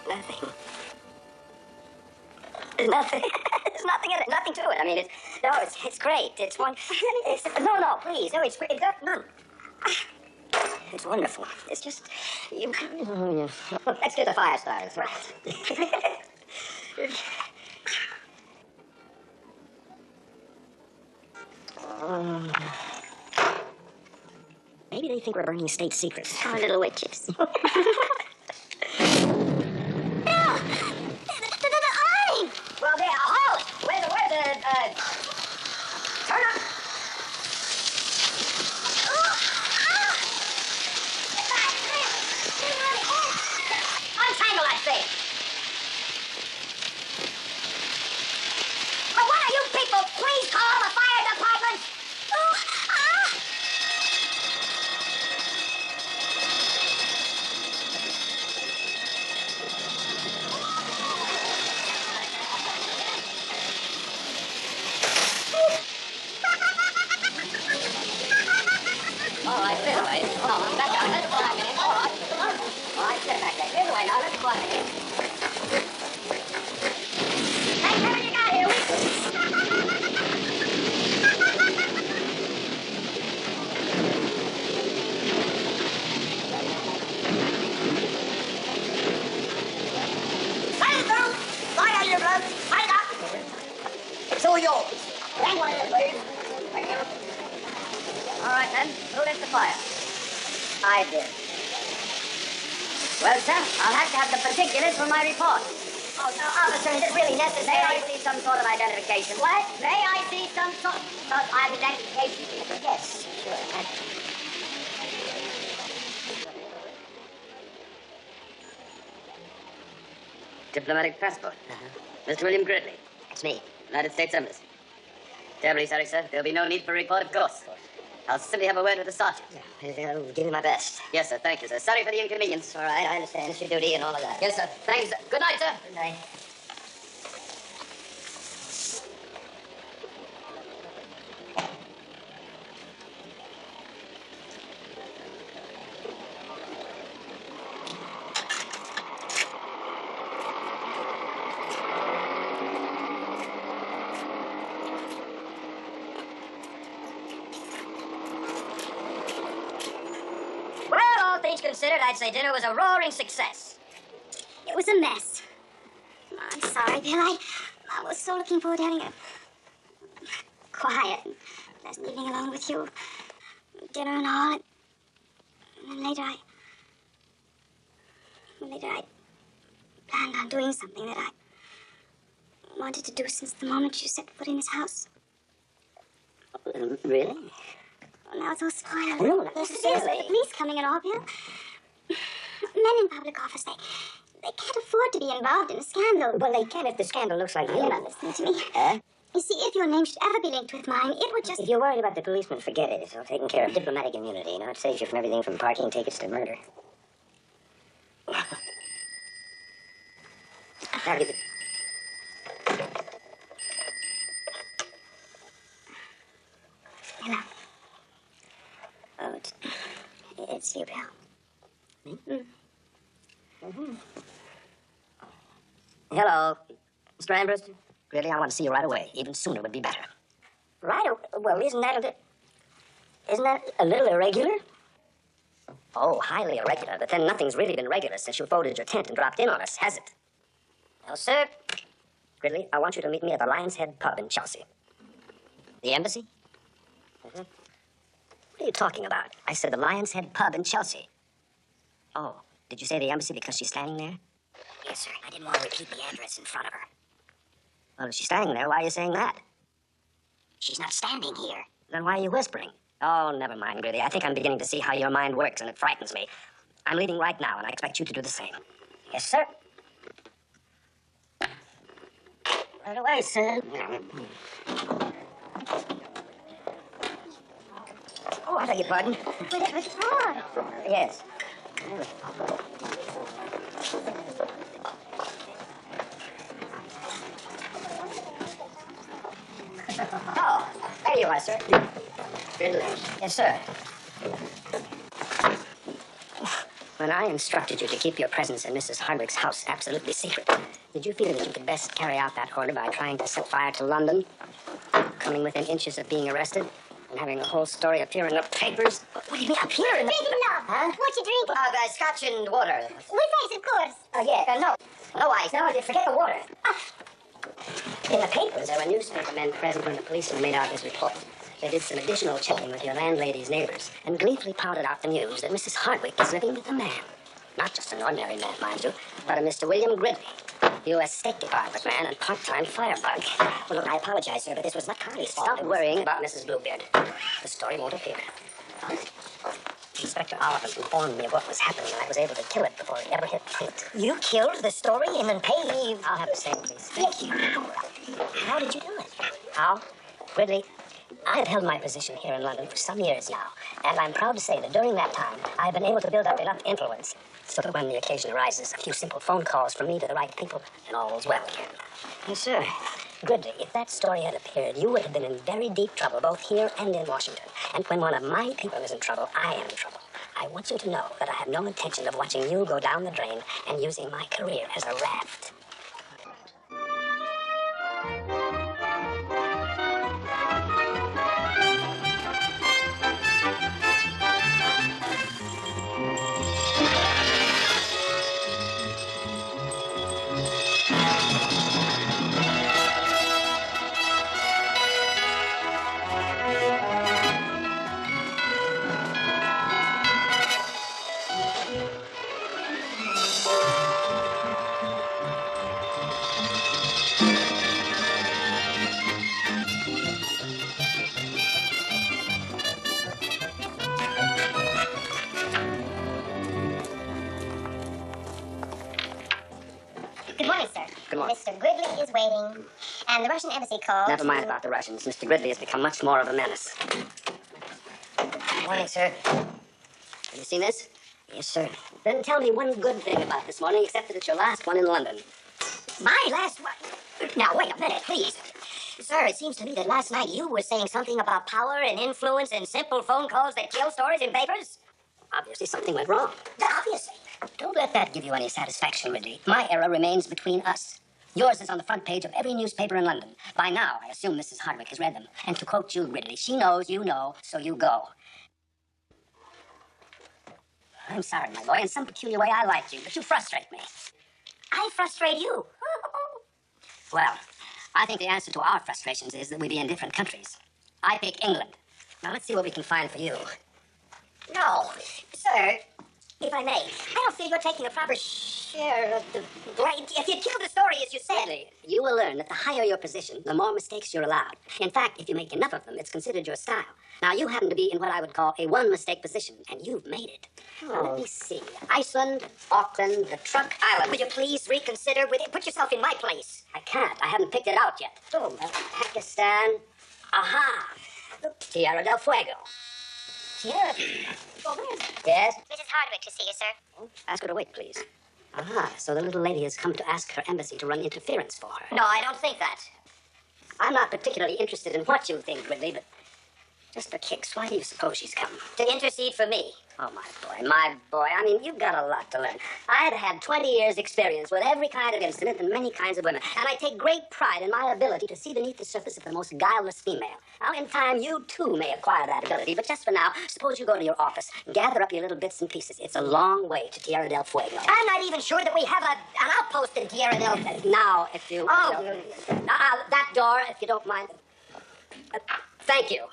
Nothing. There's nothing. There's nothing in it. Nothing to it. I mean, it's great. It's one. No, please. No, it's great. None. It's wonderful. It's just you. Let's get the fire started. Right. Maybe they think we're burning state secrets. Oh, little witches. quiet, please. Thank you. All right, then. Who lit the fire? I did. Well, sir, I'll have to have the particulars for my report. Oh, no, officer, is it really necessary? May I see some sort of identification? What? May I see some sort of identification? Yes, sure. Diplomatic passport. Mr. William Gridley. That's me. United States Embassy. Terribly sorry, sir. There'll be no need for a report, of course. I'll simply have a word with the sergeant. I'll give you my best. Yes, sir. Thank you, sir. Sorry for the inconvenience. All right, I understand. It's your duty and all of that. Yes, sir. Thanks, sir. Good night, sir. Good night. Well, all things considered, I'd say dinner was a roaring success. It was a mess. I'm sorry, Bill. I was so looking forward to having a quiet and pleasant evening alone with you. Dinner and all. And then later I planned on doing something that I wanted to do since the moment you set foot in this house. Really? Well, now it's all spoiled. No, not There's necessarily. the police coming and all, Bill. Men in public office, they can't afford to be involved in a scandal. Well, they can if the scandal looks like You're you. not listening to me. You see, if your name should ever be linked with mine, it would just... If you're worried about the policeman, forget it. It's all taken care of. Diplomatic immunity, you know? It saves you from everything from parking tickets to murder. Now, get the... Hello. Oh, it's you, Bill. Hello. Mr. Ambrose? Really, I want to see you right away. Even sooner would be better. Right away? Well, isn't that a little irregular? Oh, highly irregular. But then nothing's really been regular since you folded your tent and dropped in on us, has it? Well, sir, Gridley, I want you to meet me at the Lion's Head pub in Chelsea. The embassy? What are you talking about? I said the Lion's Head pub in Chelsea. Oh, did you say the embassy because she's standing there? Yes, sir. I didn't want to repeat the address in front of her. Well, if she's standing there, why are you saying that? She's not standing here. Then why are you whispering? Oh, never mind, Gridley. I think I'm beginning to see how your mind works, and it frightens me. I'm leaving right now, and I expect you to do the same. Yes, sir. Right away, sir. Oh, I beg your pardon. Yes. Oh, there you are, sir. Gridley. Yes, sir. When I instructed you to keep your presence in Mrs. Hardwick's house absolutely secret, did you feel that you could best carry out that order by trying to set fire to London, coming within inches of being arrested, and having the whole story appear in the papers? What do you mean, appear in the... Big enough. Huh? What you drinking? Scotch and water. With ice, of course. Yeah, no. No ice. No, forget the water. In the papers, there were newspaper men present when the policeman made out his report. They did some additional checking with your landlady's neighbors and gleefully pouted out the news that Mrs. Hardwick is living with a man. Not just an ordinary man, mind you, but a Mr. William Gridley, U.S. State Department man and part-time firebug. Well, look, I apologize, sir, but this was not Carly's fault. Stop worrying about Mrs. Bluebeard. The story won't appear. Inspector Oliver informed me of what was happening, and I was able to kill it before it ever hit print. You killed the story and then paid? I'll have the same, please. Thank you. How did you do it? How? Gridley, I've held my position here in London for some years now, and I'm proud to say that during that time, I've been able to build up enough influence so that when the occasion arises, a few simple phone calls from me to the right people, and all's well again. Yes, sir. Gridley, if that story had appeared, you would have been in very deep trouble, both here and in Washington. And when one of my people is in trouble, I am in trouble. I want you to know that I have no intention of watching you go down the drain and using my career as a raft. more. Mr. Gridley is waiting, and the Russian embassy called. Never mind about the Russians. Mr. Gridley has become much more of a menace. Good morning, sir. Have you seen this? Yes, sir. Then tell me one good thing about this morning, except that it's your last one in London. My last one? Now, wait a minute, please. Sir, it seems to me that last night you were saying something about power and influence and simple phone calls that kill stories in papers. Obviously, something went wrong. Obviously. Don't let that give you any satisfaction, Ridley. My era remains between us. Yours is on the front page of every newspaper in London. By now, I assume Mrs. Hardwick has read them. And to quote you, Ridley, she knows you know, so you go. I'm sorry, my boy. In some peculiar way, I like you, but you frustrate me. I frustrate you. Well, I think the answer to our frustrations is that we be in different countries. I pick England. Now, let's see what we can find for you. No, sir, if I may, I don't feel you're taking a proper share of the blame. If you kill the story, as you said. Ridley, you will learn that the higher your position, the more mistakes you're allowed. In fact, if you make enough of them, it's considered your style. Now, you happen to be in what I would call a one-mistake position, and you've made it. Now, let me see. Iceland, Auckland, the Truk Islands. Will you please reconsider? Put yourself in my place. I can't. I haven't picked it out yet. Oh, Pakistan. Aha! Tierra del Fuego. yeah. Oh, where's Yes? Mrs. Hardwick to see you, sir. Ask her to wait, please. Aha, so the little lady has come to ask her embassy to run interference for her. No, I don't think that. I'm not particularly interested in what you think, Ridley, but just for kicks, why do you suppose she's come? To intercede for me. Oh, my boy, my boy. I mean, you've got a lot to learn. I've had 20 years' experience with every kind of incident and many kinds of women, and I take great pride in my ability to see beneath the surface of the most guileless female. Now, in time, you, too, may acquire that ability, but just for now, suppose you go to your office, gather up your little bits and pieces. It's a long way to Tierra del Fuego. I'm not even sure that we have an outpost in Tierra del Fuego. Now, if you... Oh. Now, that door, if you don't mind. Thank you.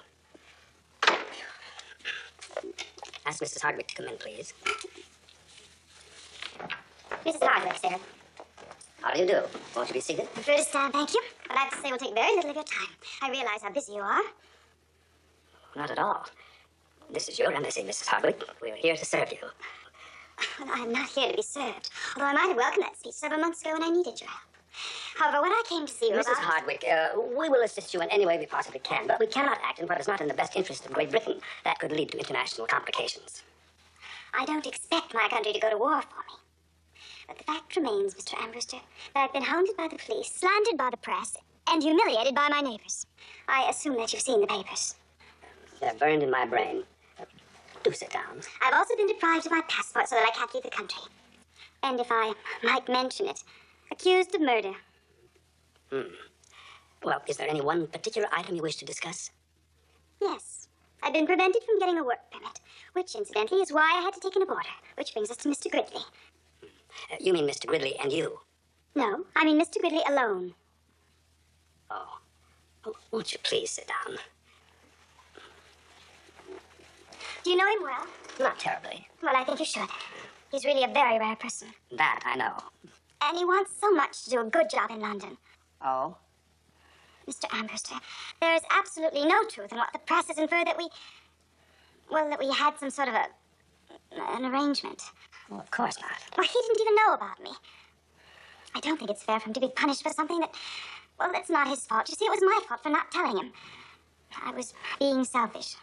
Ask Mrs. Hardwick to come in, please. Mrs. Hardwick, sir. How do you do? Won't you be seated? Prefer to stand, thank you. But I have to say we'll take very little of your time. I realize how busy you are. Not at all. This is your embassy, Mrs. Hardwick. We're here to serve you. Well, I'm not here to be served. Although I might have welcomed that speech several months ago when I needed your help. However, what I came to see you Mrs. about... Hardwick, we will assist you in any way we possibly can, but we cannot act in what is not in the best interest of Great Britain. That could lead to international complications. I don't expect my country to go to war for me. But the fact remains, Mr. Ambrewster, that I've been hounded by the police, slandered by the press, and humiliated by my neighbors. I assume that you've seen the papers. They're burned in my brain. Do sit down. I've also been deprived of my passport so that I can't leave the country. And if I might mention it, accused of murder. Well, is there any one particular item you wish to discuss? Yes. I've been prevented from getting a work permit, which, incidentally, is why I had to take an aborter, which brings us to Mr. Gridley. You mean Mr. Gridley and you? No, I mean Mr. Gridley alone. Oh. Oh, won't you please sit down? Do you know him well? Not terribly. Well, I think you should. He's really a very rare person. That I know. And he wants so much to do a good job in London. Oh? Mr. Ambrewster, there is absolutely no truth in what the press has inferred that we had some sort of an arrangement. Well, of course not. Well, he didn't even know about me. I don't think it's fair for him to be punished for something that's not his fault. You see, it was my fault for not telling him. I was being selfish.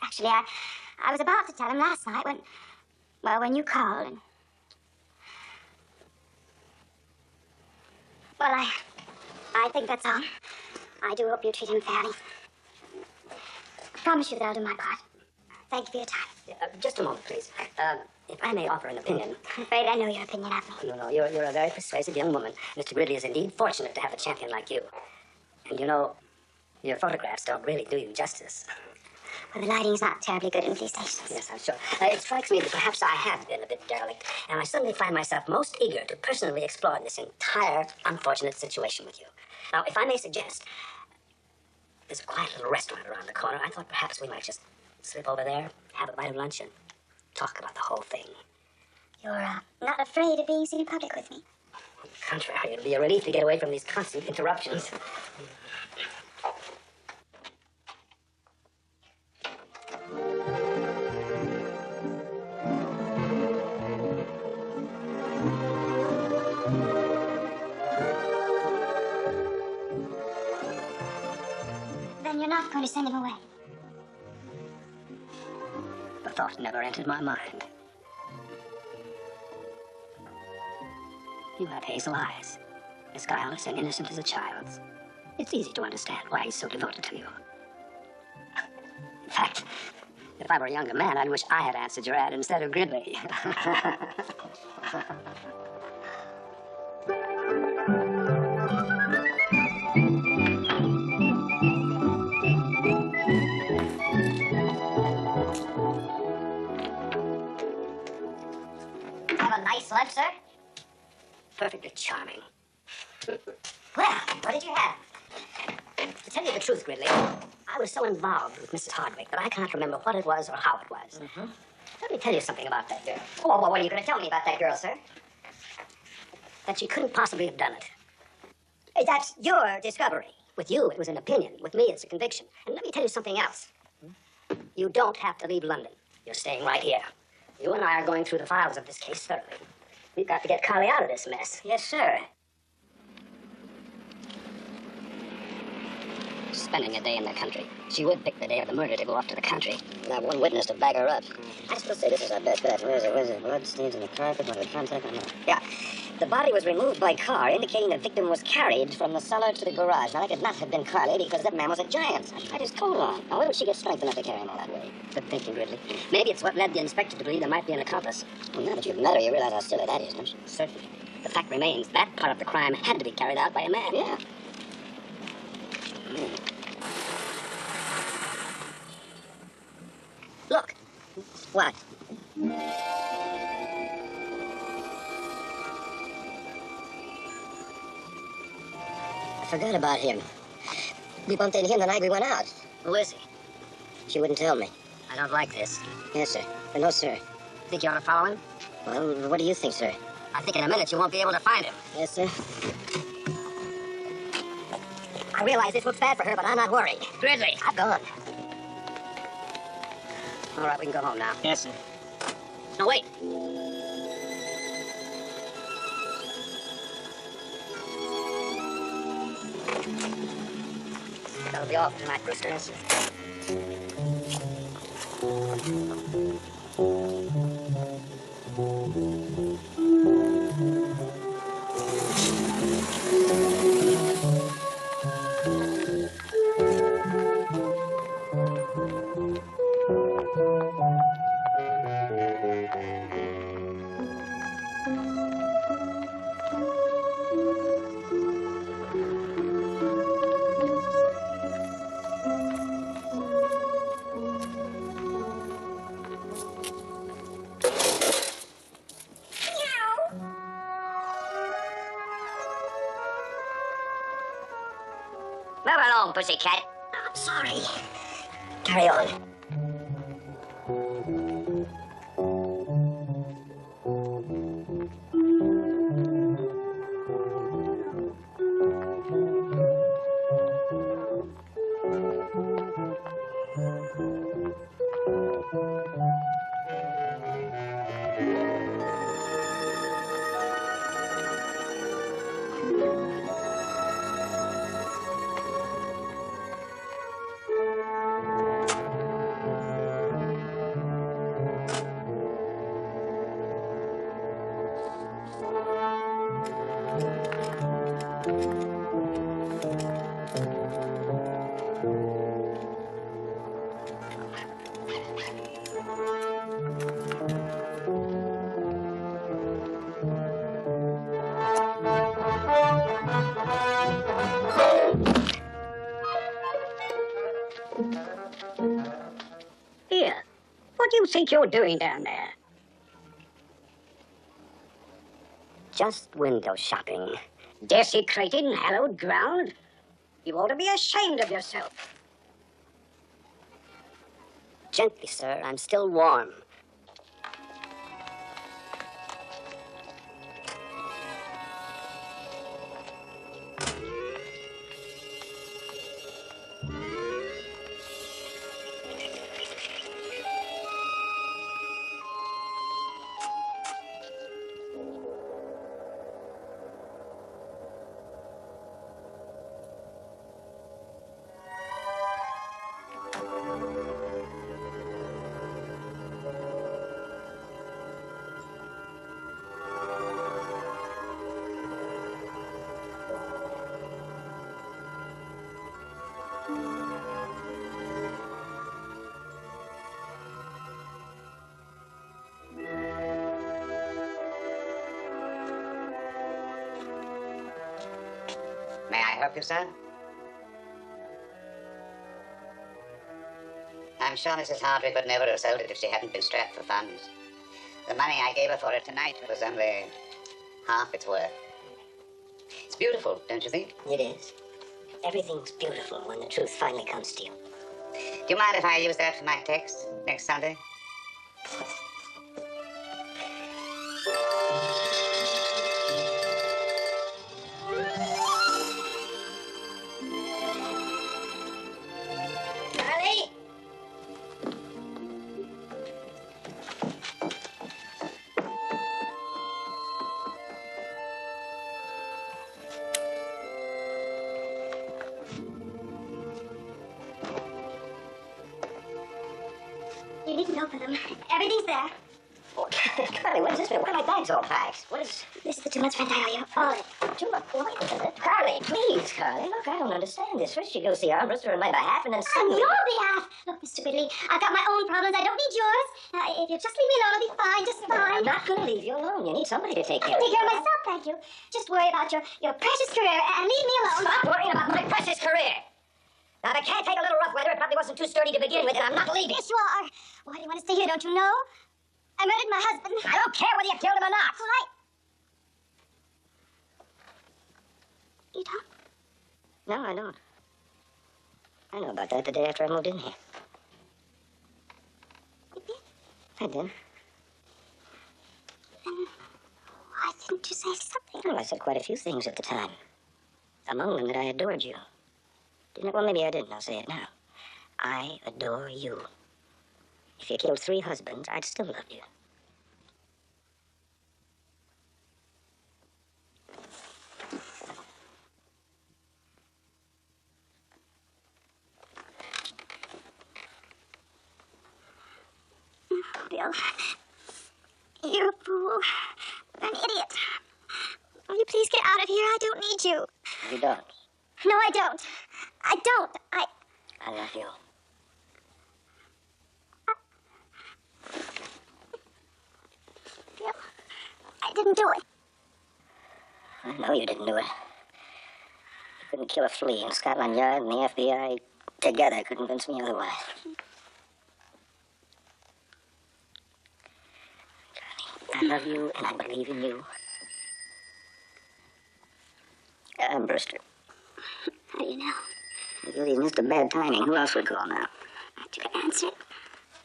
Actually, I was about to tell him last night when you called and... Well, I think that's all. I do hope you treat him fairly. I promise you that I'll do my part. Thank you for your time. Just a moment, please. If I may offer an opinion. I'm afraid I know your opinion of me. No, you're a very persuasive young woman. Mr. Gridley is indeed fortunate to have a champion like you. And you know, your photographs don't really do you justice. Well, the lighting's not terribly good in police stations. Yes, I'm sure. It strikes me that perhaps I have been a bit derelict, and I suddenly find myself most eager to personally explore this entire unfortunate situation with you. Now, if I may suggest, there's a quiet little restaurant around the corner. I thought perhaps we might just slip over there, have a bite of lunch, and talk about the whole thing. You're not afraid of being seen in public with me? On the contrary, it'll be a relief to get away from these constant interruptions. you're not going to send him away. The thought never entered my mind. You have hazel eyes, as guileless and innocent as a child's. It's easy to understand why he's so devoted to you. In fact, if I were a younger man, I'd wish I had answered your ad instead of Gridley. Have a nice lunch, sir? Perfectly charming. Well, what did you have? To tell you the truth, Gridley, I was so involved with Mrs. Hardwick that I can't remember what it was or how it was. Let me tell you something about that girl. Oh, well, what are you going to tell me about that girl, sir? That she couldn't possibly have done it. That's your discovery. With you, it was an opinion. With me, it's a conviction. And let me tell you something else. You don't have to leave London. You're staying right here. You and I are going through the files of this case thoroughly. We've got to get Carly out of this mess. Yes, sir. Spending a day in the country. She would pick the day of the murder to go off to the country. Not one witness to back her up. I still say this is our best bet. Where's it? Blood stains on the carpet, one of the contact on the... Yeah. The body was removed by car, indicating the victim was carried from the cellar to the garage. Now, that could not have been Carly because that man was a giant. I tried his coat on. Now, where would she get strength enough to carry him all that way? Good thinking, Gridley. Maybe it's what led the inspector to believe there might be an accomplice. Well, now that you've met her, you realize how silly that is, don't you? Certainly. The fact remains, that part of the crime had to be carried out by a man. Yeah. Look. What? I forgot about him. We bumped into him the night we went out. Who is he? She wouldn't tell me. I don't like this. Yes, sir. No, sir. Think you ought to follow him? Well, what do you think, sir? I think in a minute you won't be able to find him. Yes, sir. I realize this looks bad for her, but I'm not worried. Gridley, I'm gone. All right, we can go home now. Yes, sir. No, wait. That'll be all for tonight, Brewster. Yes, sir. Move along, pussycat. I'm sorry. Carry on. Here, what do you think you're doing down there? Just window shopping. Desecrating hallowed ground? You ought to be ashamed of yourself. Gently, sir. I'm still warm. help you, sir? I'm sure Mrs. Hardwick would never have sold it if she hadn't been strapped for funds. The money I gave her for it tonight was only half its worth. It's beautiful, don't you think? It is. Everything's beautiful when the truth finally comes to you. Do you mind if I use that for my text next Sunday? Charlie! You needn't open them. Everything's there. Carly, what is this? Why are my bags all packed? What is... This is the 2 months rent I owe you. All of it. Too much. Carly, please, Carly. Look, I don't understand this. First you go see Armbruster on my behalf, and then On suddenly... your behalf. Look, Mr. Ridley, I've got my own problems. I don't need yours. If you just leave me alone, I'll be fine, just fine. I'm not going to leave you alone. You need somebody to take I care can of take care of you. myself, thank you. Just worry about your precious career and leave me alone. Stop worrying about my precious career. Now, if I can't take a little rough weather, it probably wasn't too sturdy to begin with, and I'm not leaving. Yes, you are. Why do you want to stay here, don't you know? I murdered my husband. I don't care whether you killed him or not. All right. You don't? No, I don't. I know about that the day after I moved in here. You did? I did. Then why didn't you say something? Well, I said quite a few things at the time. Among them that I adored you. Didn't it? Well, maybe I didn't. I'll say it now. I adore you. If you killed 3 husbands, I'd still love you. Bill, you're a fool. An idiot. Will you please get out of here? I don't need you. You don't. No, I don't. I don't. I love you. Bill, I didn't do it. I know you didn't do it. You couldn't kill a flea, and Scotland Yard and the FBI together could convince me otherwise. I love you, and I believe in you. Brewster. How do you know? You really missed a bad timing. Who else would call now? I took an answer.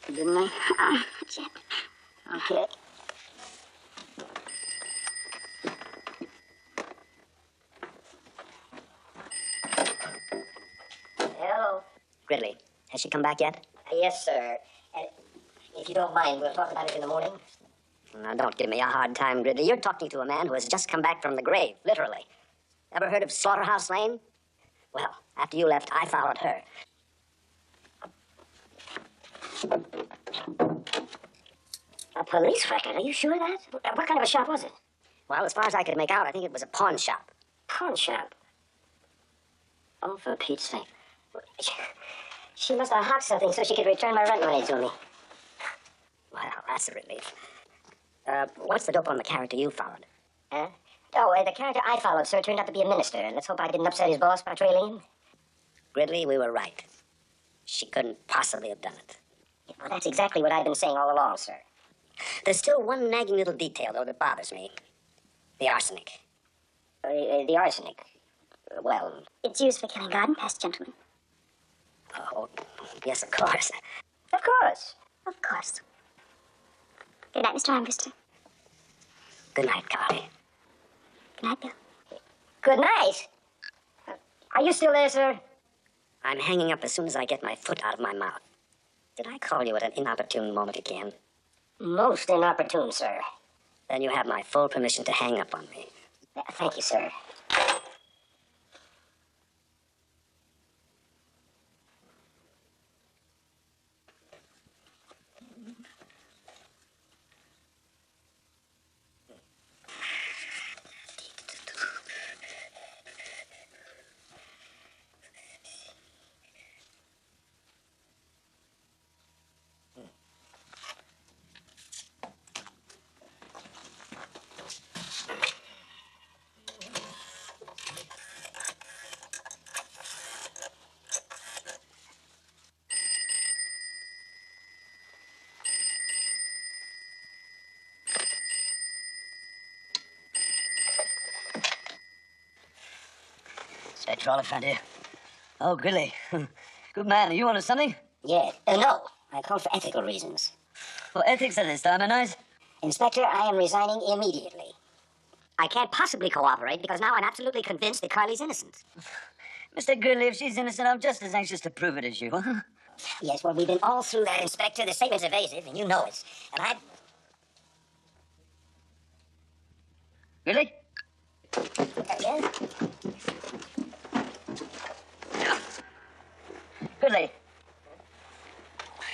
Didn't I? Not yet. Okay. Hello. Gridley, has she come back yet? Yes, sir. If you don't mind, we'll talk about it in the morning. Now, don't give me a hard time, Gridley. You're talking to a man who has just come back from the grave, literally. Ever heard of Slaughterhouse Lane? Well, after you left, I followed her. A police record? Are you sure of that? What kind of a shop was it? Well, as far as I could make out, I think it was a pawn shop. Pawn shop? Oh, for Pete's sake. She must have hocked something so she could return my rent money to me. Well, that's a relief. What's the dope on the character you followed? Huh? Oh, the character I followed, sir, turned out to be a minister. Let's hope I didn't upset his boss by trailing him. Gridley, we were right. She couldn't possibly have done it. Well, that's exactly what I've been saying all along, sir. There's still one nagging little detail, though, that bothers me. The arsenic. The arsenic. Well, It's used for killing garden pests, gentlemen. Oh, yes, of course. of course. Of course. Good night, Mr. Armbruster. Good night, Carly. Good night, Bill. Good night. Are you still there, sir? I'm hanging up as soon as I get my foot out of my mouth. Did I call you at an inopportune moment again? Most inopportune, sir. Then you have my full permission to hang up on me. Thank you, sir. patrol, I found here. Oh, Gridley. Good man. Are you on to something? Yeah. No. I called for ethical reasons. For ethics at this time, nice. Inspector, I am resigning immediately. I can't possibly cooperate because now I'm absolutely convinced that Carly's innocent. Mr. Gridley, if she's innocent, I'm just as anxious to prove it as you. Yes, well, we've been all through that, Inspector. The statement's evasive, and you know it. And I... Gridley? Yeah? Gridley.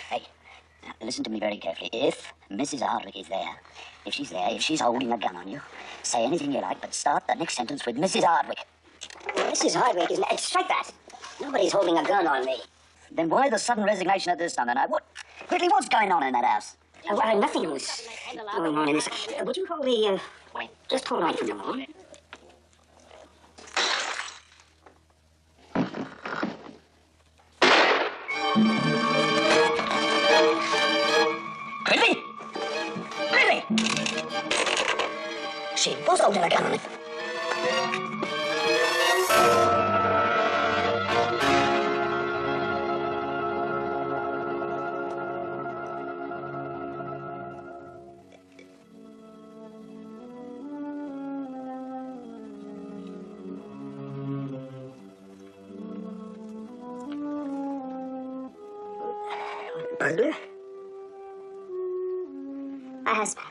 Hey, now listen to me very carefully. If Mrs. Hardwick is there, if she's holding a gun on you, say anything you like, but start the next sentence with Mrs. Hardwick. Mrs. Hardwick is... Strike that! Nobody's holding a gun on me. Then why the sudden resignation at this time, then? What? Gridley, what's going on in that house? Nothing was going on in this. Would you hold the... just hold on for a moment. Gridley! Gridley! She was holding a gun on me. Burglar? My husband.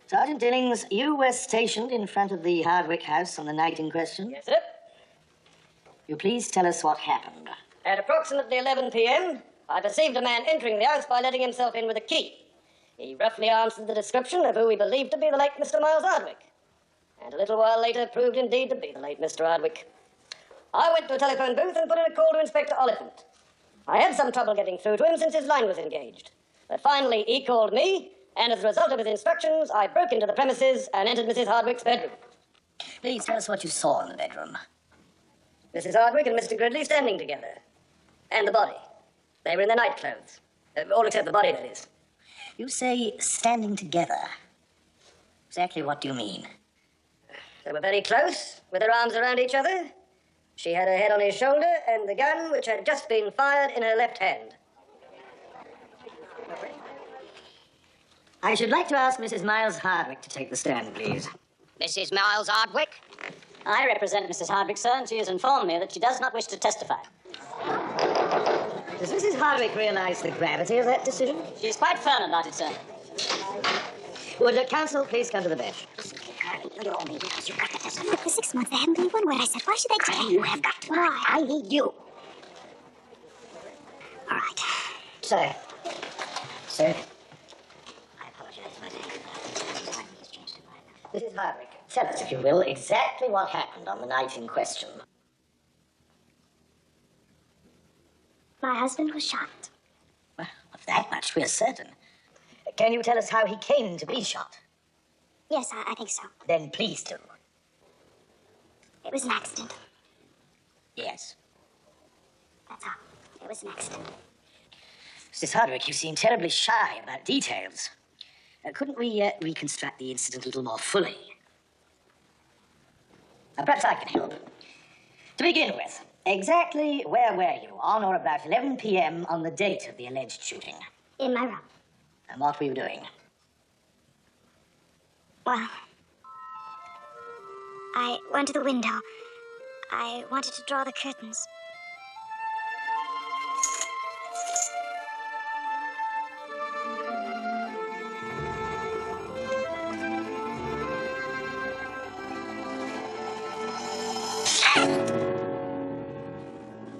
Sergeant Dillings, you were stationed in front of the Hardwick house on the night in question. Yes, sir. You please tell us what happened. At approximately 11 p.m., I perceived a man entering the house by letting himself in with a key. He roughly answered the description of who we believed to be the late Mr. Miles Hardwick, and a little while later proved indeed to be the late Mr. Hardwick. I went to a telephone booth and put in a call to Inspector Oliphant. I had some trouble getting through to him since his line was engaged, but finally he called me, and as a result of his instructions, I broke into the premises and entered Mrs. Hardwick's bedroom. Please tell us what you saw in the bedroom. Mrs. Hardwick and Mr. Gridley standing together. And the body. They were in their night clothes. All except the body, that is. You say standing together. Exactly what do you mean? They were very close, with their arms around each other. She had her head on his shoulder and the gun, which had just been fired, in her left hand. I should like to ask Mrs. Miles Hardwick to take the stand, please. Mrs. Miles Hardwick? I represent Mrs. Hardwick, sir, and she has informed me that she does not wish to testify. Does Mrs. Hardwick realize the gravity of that decision? She's quite firm about it, sir. Would the counsel please come to the bench? Look, for 6 months, they haven't believed one word I said. Why should they tell You have got to. Why? I need you. All right. Sir. Sir. I apologize, but Mrs. Hardwick, tell us, if you will, exactly what happened on the night in question. My husband was shot. Well, of that much we're certain. Can you tell us how he came to be shot? Yes, I think so. Then please do. It was an accident. Yes. That's all. It was an accident. Mrs. Hardwick, you seem terribly shy about details. Couldn't we reconstruct the incident a little more fully? Perhaps I can help. To begin with, exactly where were you on or about 11 p.m. on the date of the alleged shooting? In my room. And what were you doing? Well, I went to the window. I wanted to draw the curtains.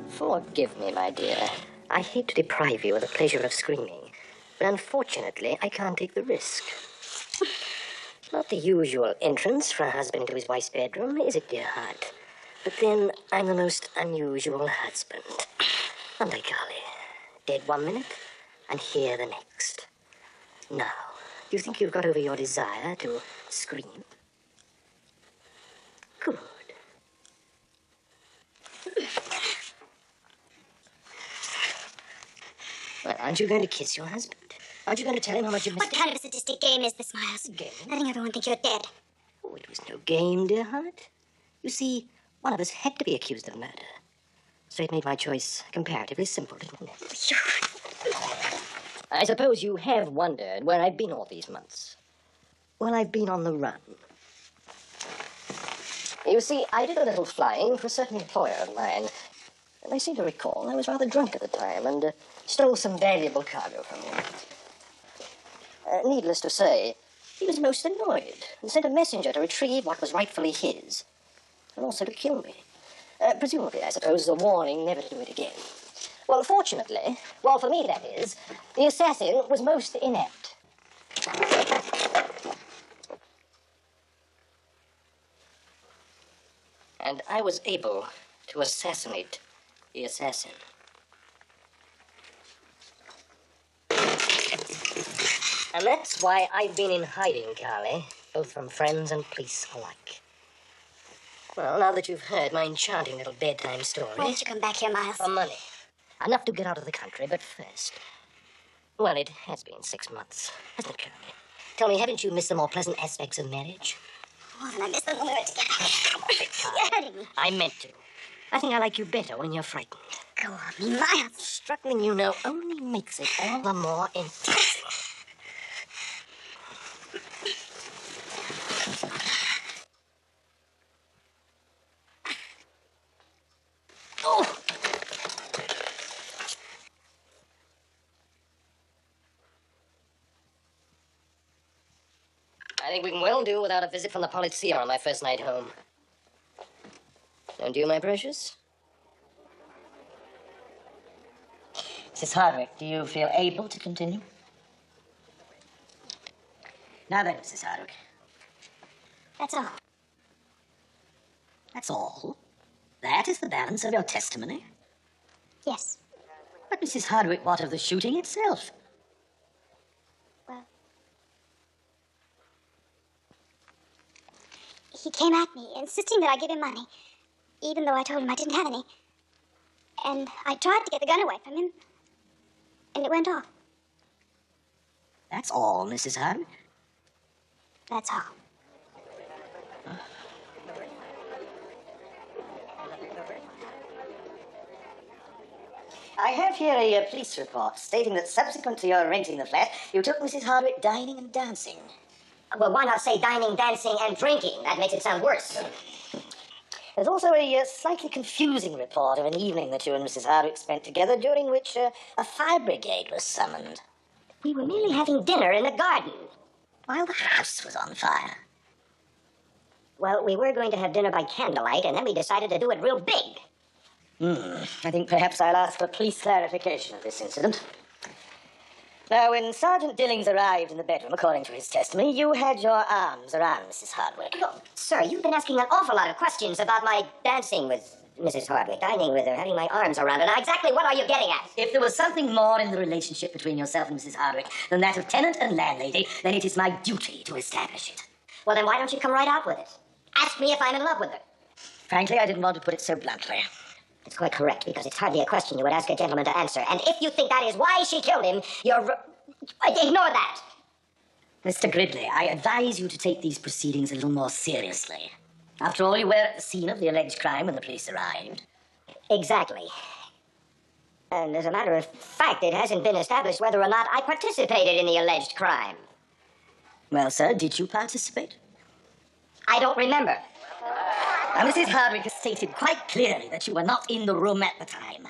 Forgive me, my dear. I hate to deprive you of the pleasure of screaming, but unfortunately, I can't take the risk. Not the usual entrance for a husband into his wife's bedroom, is it, dear heart? But then, I'm the most unusual husband. Aren't I, Carly? Dead 1 minute, and here the next. Now, do you think you've got over your desire to scream? Good. Well, aren't you going to kiss your husband? Aren't you going to tell him how much you missed What kind of a sadistic game is this, Miles? Game? Letting everyone think you're dead. Oh, it was no game, dear heart. You see, one of us had to be accused of murder. So it made my choice comparatively simple, didn't it? I suppose you have wondered where I've been all these months. Well, I've been on the run. You see, I did a little flying for a certain employer of mine. And I seem to recall I was rather drunk at the time and stole some valuable cargo from him. Needless to say, he was most annoyed and sent a messenger to retrieve what was rightfully his, and also to kill me. Presumably, I suppose, as a warning never to do it again. Well, fortunately, well, for me, that is, the assassin was most inept. And I was able to assassinate the assassin. And that's why I've been in hiding, Carly, both from friends and police alike. Well, now that you've heard my enchanting little bedtime story... Why did you come back here, Miles? For money. Enough to get out of the country, but first... Well, it has been 6 months, hasn't it, Carly? Tell me, haven't you missed the more pleasant aspects of marriage? More than I missed them when we were together. You're hurting me. I meant to. I think I like you better when you're frightened. Go on, me, Miles. Struggling, you know, only makes it all the more enticing. Oh! I think we can well do without a visit from the polizia on my first night home. And you, my precious? Mrs. Hardwick, do you feel able to continue? Now then, Mrs. Hardwick. That's all. That's all? That is the balance of your testimony? Yes. But, Mrs. Hardwick, what of the shooting itself? Well, he came at me, insisting that I give him money, even though I told him I didn't have any. And I tried to get the gun away from him, and it went off. That's all, Mrs. Hardwick? That's all. I have here a police report stating that subsequent to your renting the flat, you took Mrs. Hardwick dining and dancing. Well, why not say dining, dancing, and drinking? That makes it sound worse. There's also a slightly confusing report of an evening that you and Mrs. Hardwick spent together, during which a fire brigade was summoned. We were merely having dinner in the garden. While the house was on fire. Well, we were going to have dinner by candlelight, and then we decided to do it real big. I think perhaps I'll ask for police clarification of this incident. Now, when Sergeant Dillings arrived in the bedroom, according to his testimony, you had your arms around Mrs. Hardwick. Oh, sir, you've been asking an awful lot of questions about my dancing with Mrs. Hardwick, dining with her, having my arms around her. Now, exactly what are you getting at? If there was something more in the relationship between yourself and Mrs. Hardwick than that of tenant and landlady, then it is my duty to establish it. Well, then why don't you come right out with it? Ask me if I'm in love with her. Frankly, I didn't want to put it so bluntly. It's quite correct, because it's hardly a question you would ask a gentleman to answer. And if you think that is why she killed him, you're... Ignore that. Mr. Gridley, I advise you to take these proceedings a little more seriously. After all, you were at the scene of the alleged crime when the police arrived. Exactly. And as a matter of fact, it hasn't been established whether or not I participated in the alleged crime. Well, sir, did you participate? I don't remember. Now, Mrs. Hardwick has stated quite clearly that you were not in the room at the time.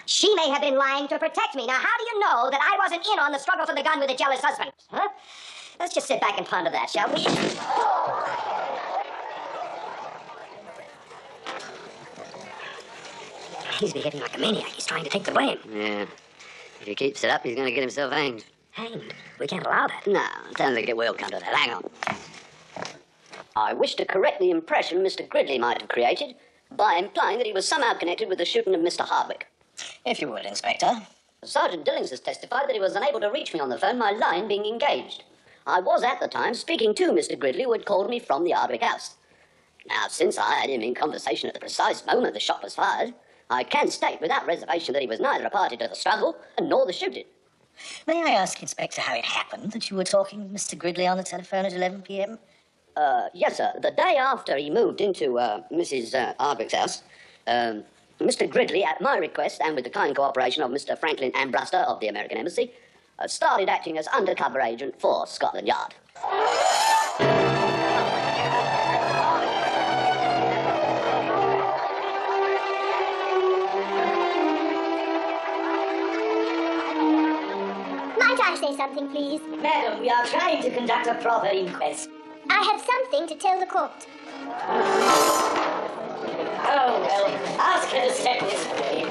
She may have been lying to protect me. Now, how do you know that I wasn't in on the struggle for the gun with a jealous husband? Huh? Let's just sit back and ponder that, shall we? He's behaving like a maniac. He's trying to take the blame. Yeah. If he keeps it up, he's going to get himself hanged. Hanged? We can't allow that. No, I don't think it will come to that. Hang on. I wish to correct the impression Mr. Gridley might have created by implying that he was somehow connected with the shooting of Mr. Hardwick. If you would, Inspector. Sergeant Dillings has testified that he was unable to reach me on the phone, my line being engaged. I was at the time speaking to Mr. Gridley, who had called me from the Hardwick house. Now, since I had him in conversation at the precise moment the shot was fired, I can state without reservation that he was neither a party to the struggle nor the shooting. May I ask, Inspector, how it happened that you were talking with Mr. Gridley on the telephone at 11 p.m.? Yes, sir. The day after he moved into Mrs. Hardwick's house, Mr. Gridley, at my request and with the kind cooperation of Mr. Franklin Ambruster of the American Embassy, started acting as undercover agent for Scotland Yard. Might I say something, please? Madam, we are trying to conduct a proper inquest. I have something to tell the court. Oh, well, ask her to step this way.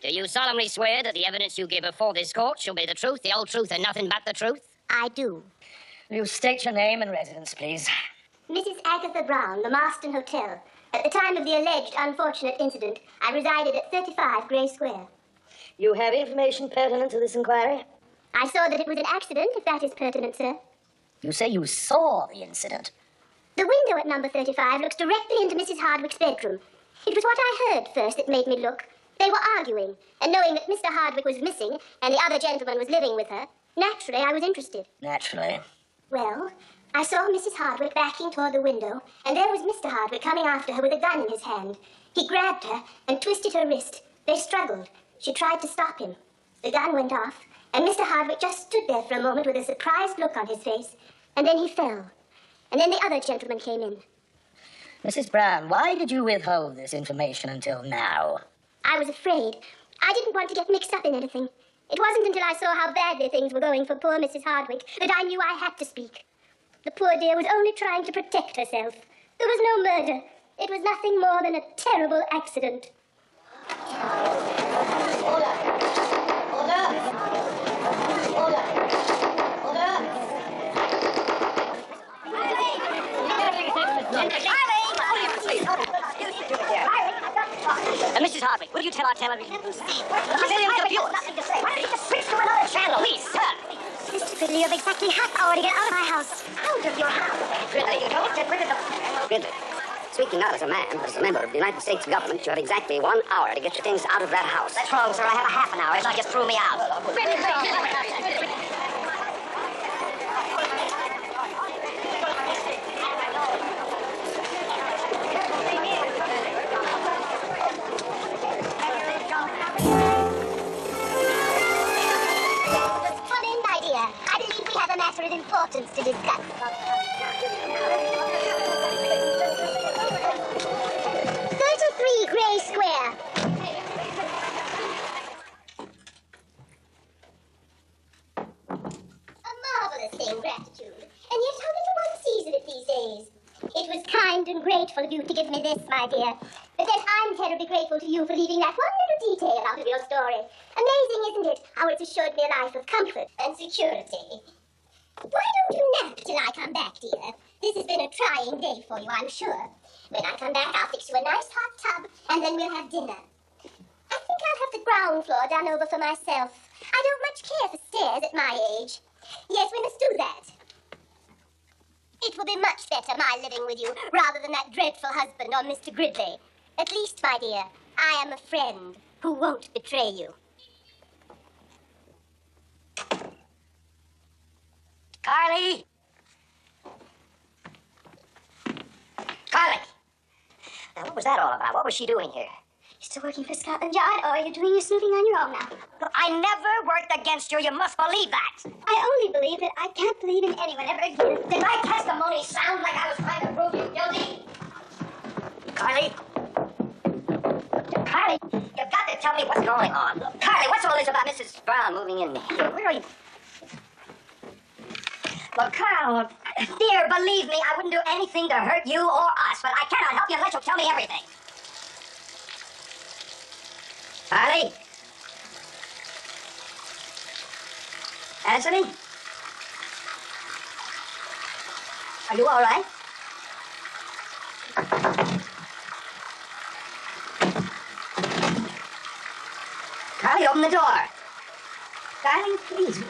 Do you solemnly swear that the evidence you give before this court shall be the truth, the whole truth, and nothing but the truth? I do. Will you state your name and residence, please? Mrs. Agatha Brown, the Marston Hotel. At the time of the alleged unfortunate incident, I resided at 35 Grey Square. You have information pertinent to this inquiry? I saw that it was an accident, if that is pertinent, sir. You say you saw the incident. The window at number 35 looks directly into Mrs. Hardwick's bedroom. It was what I heard first that made me look. They were arguing, and knowing that Mr. Hardwick was missing and the other gentleman was living with her, naturally I was interested. Naturally. Well, I saw Mrs. Hardwick backing toward the window, and there was Mr. Hardwick coming after her with a gun in his hand. He grabbed her and twisted her wrist. They struggled. She tried to stop him. The gun went off, and Mr. Hardwick just stood there for a moment with a surprised look on his face, and then he fell. And then the other gentleman came in. Mrs. Brown, why did you withhold this information until now? I was afraid. I didn't want to get mixed up in anything. It wasn't until I saw how badly things were going for poor Mrs. Hardwick that I knew I had to speak. The poor dear was only trying to protect herself. There was no murder. It was nothing more than a terrible accident. Order! Mrs. Hardwick, will you tell our television crew? She's in the computer. Nothing to say. Why don't you just switch to another channel? Please, sir. Mr. Gridley, you have exactly half hour to get out of my house. Out of your house? Gridley, you don't get rid of the... Gridley, speaking not as a man, but as a member of the United States government, you have exactly 1 hour to get your things out of that house. That's wrong, sir. I have a half an hour. It's not just threw me out. Come in, my dear. I believe we have a matter of importance to discuss. 33 Grey Square. A marvelous thing, gratitude. And yet how little one sees of it these days. It was kind and grateful of you to give me this, my dear. But then I'm terribly grateful to you for leaving that one little detail out of your story. Amazing, isn't it, how it's assured me a life of comfort and security. Why don't you nap till I come back, dear? This has been a trying day for you, I'm sure. When I come back, I'll fix you a nice hot tub, and then we'll have dinner. I think I'll have the ground floor done over for myself. I don't much care for stairs at my age. Yes, we must do that. It will be much better, my living with you, rather than that dreadful husband or Mr. Gridley. At least, my dear, I am a friend who won't betray you. Carly! Carly! Now, what was that all about? What was she doing here? You're still working for Scotland Yard, or are you doing your snooping on your own now? Look, I never worked against you. You must believe that. I only believe that I can't believe in anyone ever again. Did my testimony sound like I was trying to prove you guilty? Carly? Carly, you've got to tell me what's going on. Look, Carly, what's all this about Mrs. Brown moving in here? Where are you? Look, Carl, dear, believe me, I wouldn't do anything to hurt you or us, but I cannot help you unless you tell me everything. Carly? Answer me? Are you all right? Carly, open the door. Darling, please.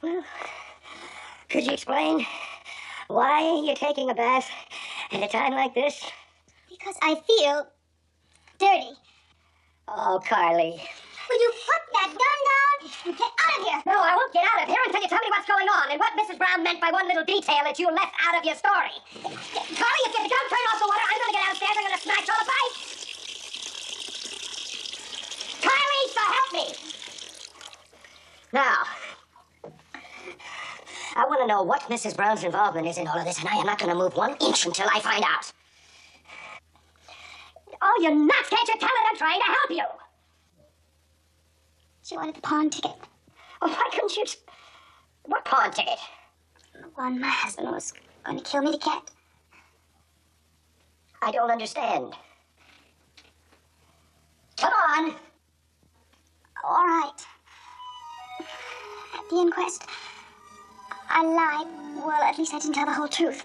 Well, could you explain why you're taking a bath at a time like this? Because I feel dirty. Oh, Carly. Will you put that gun down and get out of here? No, I won't get out of here until you tell me what's going on and what Mrs. Brown meant by one little detail that you left out of your story. Carly, if you don't turn off the water, I'm going to get downstairs. I'm going to smash all the pipes. Carly, so help me. Now, I want to know what Mrs. Brown's involvement is in all of this, and I am not going to move 1 inch until I find out. Oh, you're nuts. Can't you tell that I'm trying to help you? She wanted the pawn ticket. Oh, why couldn't you... What pawn ticket? The one my husband was going to kill me to get. I don't understand. Come on. All right. At the inquest, I lied. Well, at least I didn't tell the whole truth.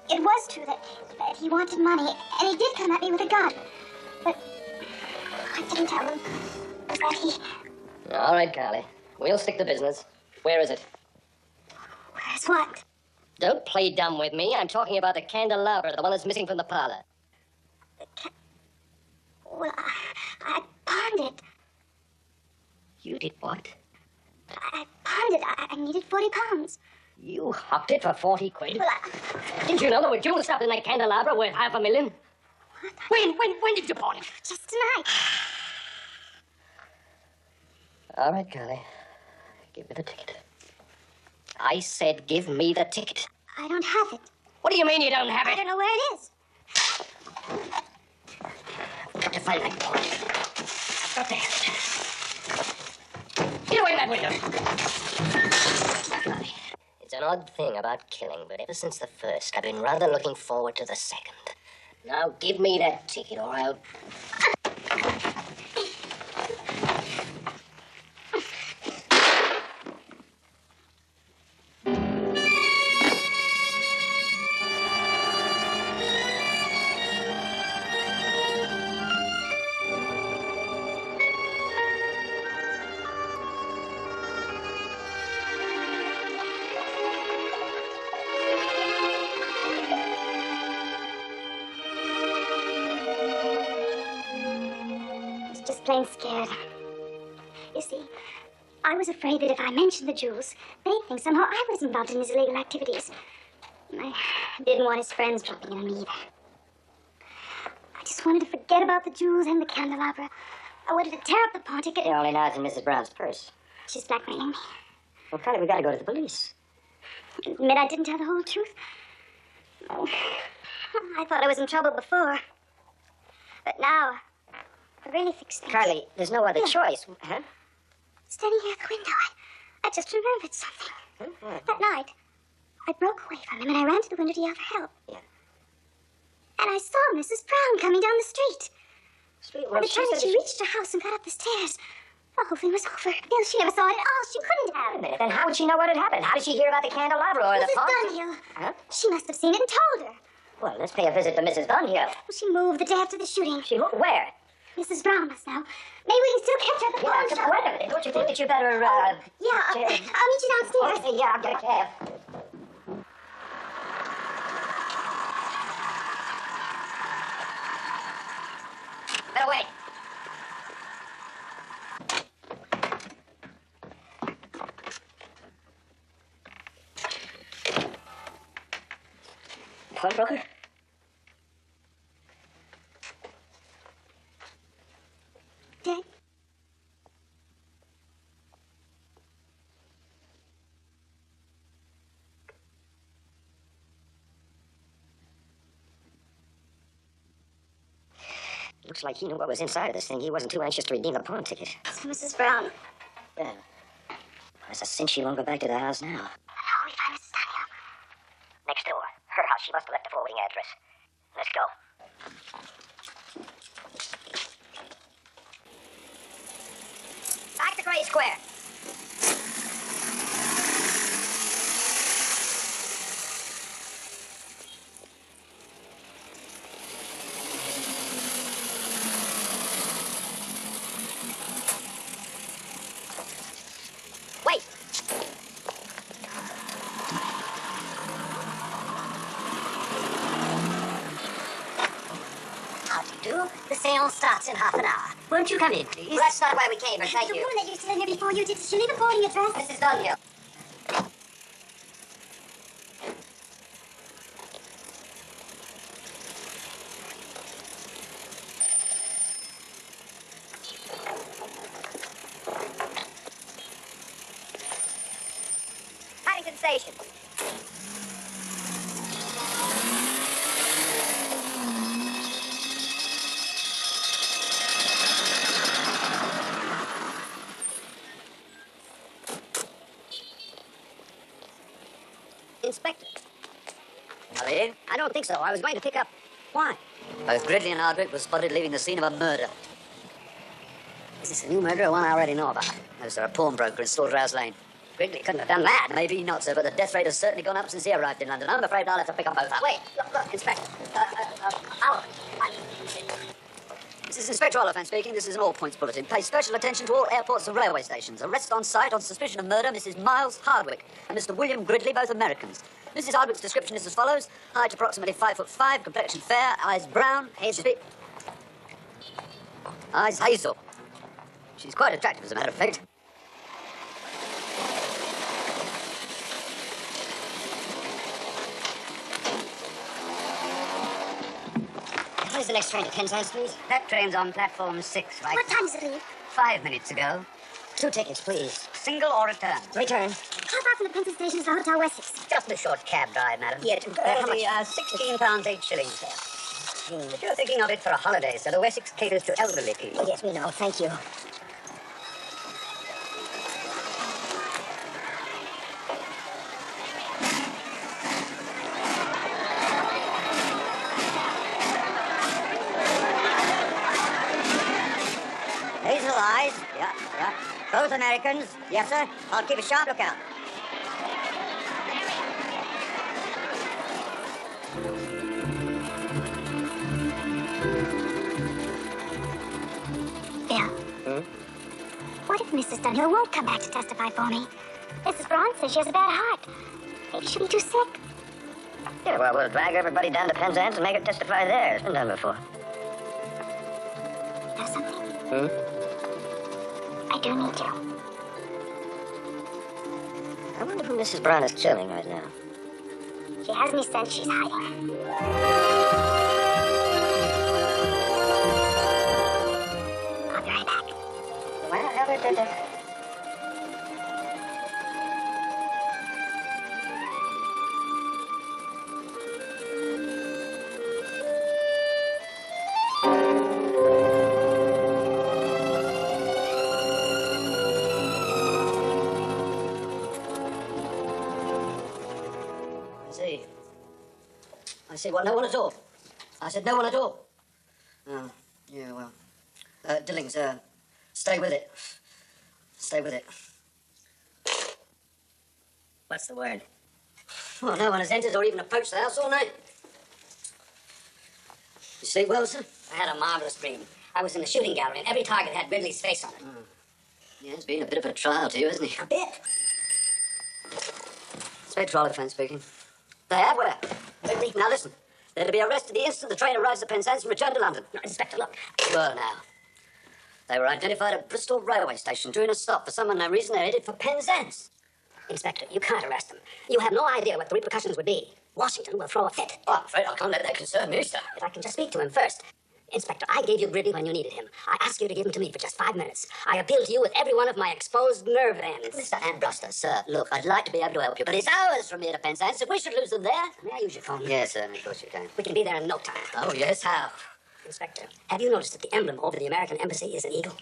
It was true that he wanted money, and he did come at me with a gun. But I didn't tell him that he... All right, Carly. We'll stick to business. Where is it? Where's what? Don't play dumb with me. I'm talking about the candelabra, the one that's missing from the parlor. Well, I pawned it. You did what? I pawned it. I needed 40 pounds. You hopped it for 40 quid? Well, Didn't you know there were jewel stuff in that candelabra worth $500,000? When did you pawn it? just tonight. All right, Carly. Give me the ticket. I said give me the ticket. I don't have it. What do you mean you don't have I it? don't know where it is. I've got to find that pawn ticket. I've got to have it. Get away that window. Carly, it's an odd thing about killing, but ever since the first, I've been rather looking forward to the second. Now give me that ticket, or I'll... Just plain scared. You see, I was afraid that if I mentioned the jewels, they'd think somehow I was involved in his illegal activities. I didn't want his friends dropping in on me either. I just wanted to forget about the jewels and the candelabra. I wanted to tear up the pawn ticket. It only now it's in Mrs. Brown's purse. She's blackmailing me. Well, Carly, we gotta go to the police. Admit I didn't tell the whole truth. Oh, I thought I was in trouble before. But now, I really fixed things. Carly, there's no other choice. Huh? Standing here at the window, I just remembered something. That night, I broke away from him and I ran to the window to yell for help. Yeah. And I saw Mrs. Brown coming down the street. Sweet, By the time she reached her house and got up the stairs, the whole thing was over. Bill, she never saw it at all. She couldn't have. Wait a minute, then how would she know what had happened? How did she hear about the candelabra or the Mrs. pawn? Dunhill. Huh? She must have seen it and told her. Well, let's pay a visit to Mrs. Dunhill. Well, she moved the day after the shooting. She moved where? Mrs. Brown must know. Maybe we can still catch her at the pawn Yeah, shop. wait a minute. Don't you think that you better, Yeah, I'll meet you downstairs. Yeah, I'll get a cab. Better wait. Pawnbroker? Dead? Looks like he knew what was inside of this thing. He wasn't too anxious to redeem the pawn ticket. So Mrs. Brown. Yeah. It's a cinch she won't go back to the house now. How will we find Mrs. Dunhill? Next door. Her house. She must have left a forwarding address. Let's go. Back to Gray Square. Wait. all starts in half an hour. Won't you come in, please? Well, that's not why we came, but thank The you. woman that used to live here before you, did she leave a boarding address? Mrs. Dunhill. Paddington Station. Inspector. Are they in? I don't think so. I was going to pick up... Why? Both Gridley and Hardwick were spotted leaving the scene of a murder. Is this a new murder or one I already know about? No, sir, a pawnbroker in Slaughterhouse Lane. Gridley couldn't have done that. Maybe not, sir, but the death rate has certainly gone up since he arrived in London. I'm afraid I'll have to pick up both up. Wait, look, Inspector. This is Inspector Oliphant speaking. This is an all-points bulletin. Pay special attention to all airports and railway stations. Arrest on site on suspicion of murder Mrs. Miles Hardwick and Mr. William Gridley, both Americans. Mrs. Hardwick's description is as follows. Height approximately 5'5", complexion fair, eyes brown, eyes hazel. She's quite attractive, as a matter of fact. Where's the next train to Penzance, please? That train's on platform 6, right? What time does it leave? 5 minutes ago. 2 tickets, please. Single or return? Return. How far from the Penton station is the Hotel Wessex? Just a short cab drive, madam. Yeah, how much? £16, 8 shillings. But you're thinking of it for a holiday, so the Wessex caters to elderly people. Oh, yes, we know. Thank you. Hazel eyes. Yeah. Both Americans. Yes, sir. I'll keep a sharp lookout. Bill. What if Mrs. Dunhill won't come back to testify for me? Mrs. Braun says she has a bad heart. Maybe she'll be too sick. Yeah, well, we'll drag everybody down to Penzance and make her testify there. It's been done before. Know something? I do need you. I wonder who Mrs. Brown is chilling right now. She has me sent. She's hiding. I'll be right back. Well, I see. Well, no one at all. I said no one at all. Oh, yeah, well. Dillings, stay with it. Stay with it. What's the word? Well, no one has entered or even approached the house all night. You sleep well, sir? I had a marvelous dream. I was in the shooting gallery, and every target had Gridley's face on it. Yeah, it's been a bit of a trial to you, hasn't it? A bit. Inspector Oliphant speaking. They have where? Gridley, Now listen. They're to be arrested the instant the train arrives at Penzance and returned to London. no, Inspector, look. Well, now. They were identified at Bristol railway station during a stop. For some unknown reason, they're headed for Penzance. Inspector, you can't arrest them. You have no idea what the repercussions would be. Washington will throw a fit. Oh, I'm afraid I can't let that concern me, sir. If I can just speak to him first. Inspector, I gave you Gridley when you needed him. I asked you to give him to me for just 5 minutes. I appealed to you with every one of my exposed nerve ends. Mr. Ambruster, sir, look, I'd like to be able to help you, but it's hours from here to Penzance. If we should lose them there... May I use your phone? Yes, sir, of course you can. We can be there in no time. Oh, yes, how? Inspector, have you noticed that the emblem over the American embassy is an eagle?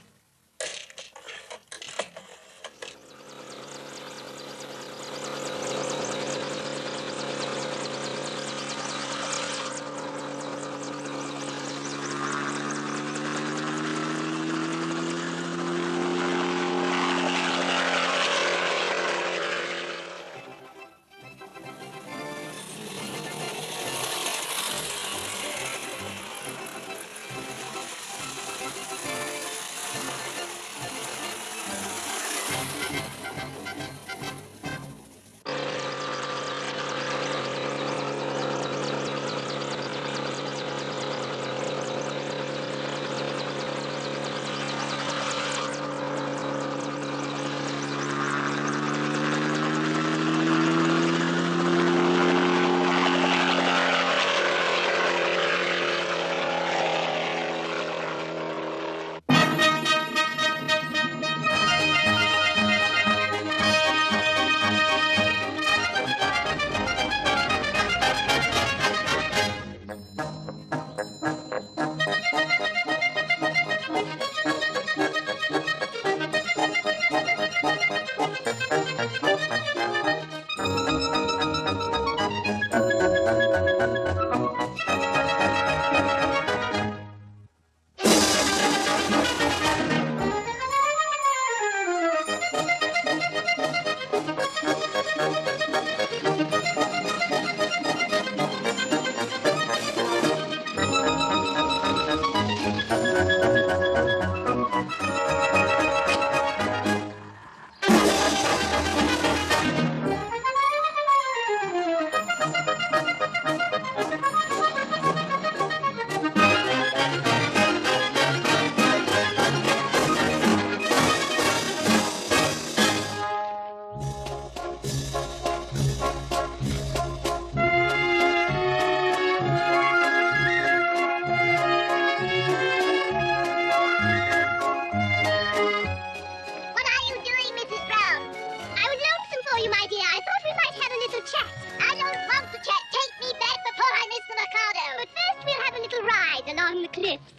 What are you doing, Mrs. Brown? I was lonesome for you, my dear. I thought we might have a little chat. I don't want to chat. Take me back before I miss the Mikado. But first we'll have a little ride along the cliffs.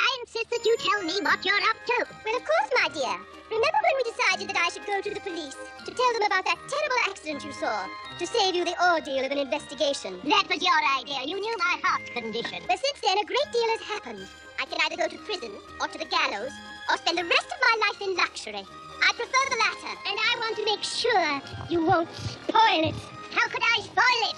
I insist that you tell me what you're up to. Well, of course, my dear. Remember when we decided that I should go to the police to tell them about that terrible accident you saw, to save you the ordeal of an investigation? That was your idea. You knew my heart condition. Well, since then, a great deal has happened. I can either go to prison or to the gallows or spend the rest of my life in luxury. I prefer the latter, and I want to make sure you won't spoil it. How could I spoil it?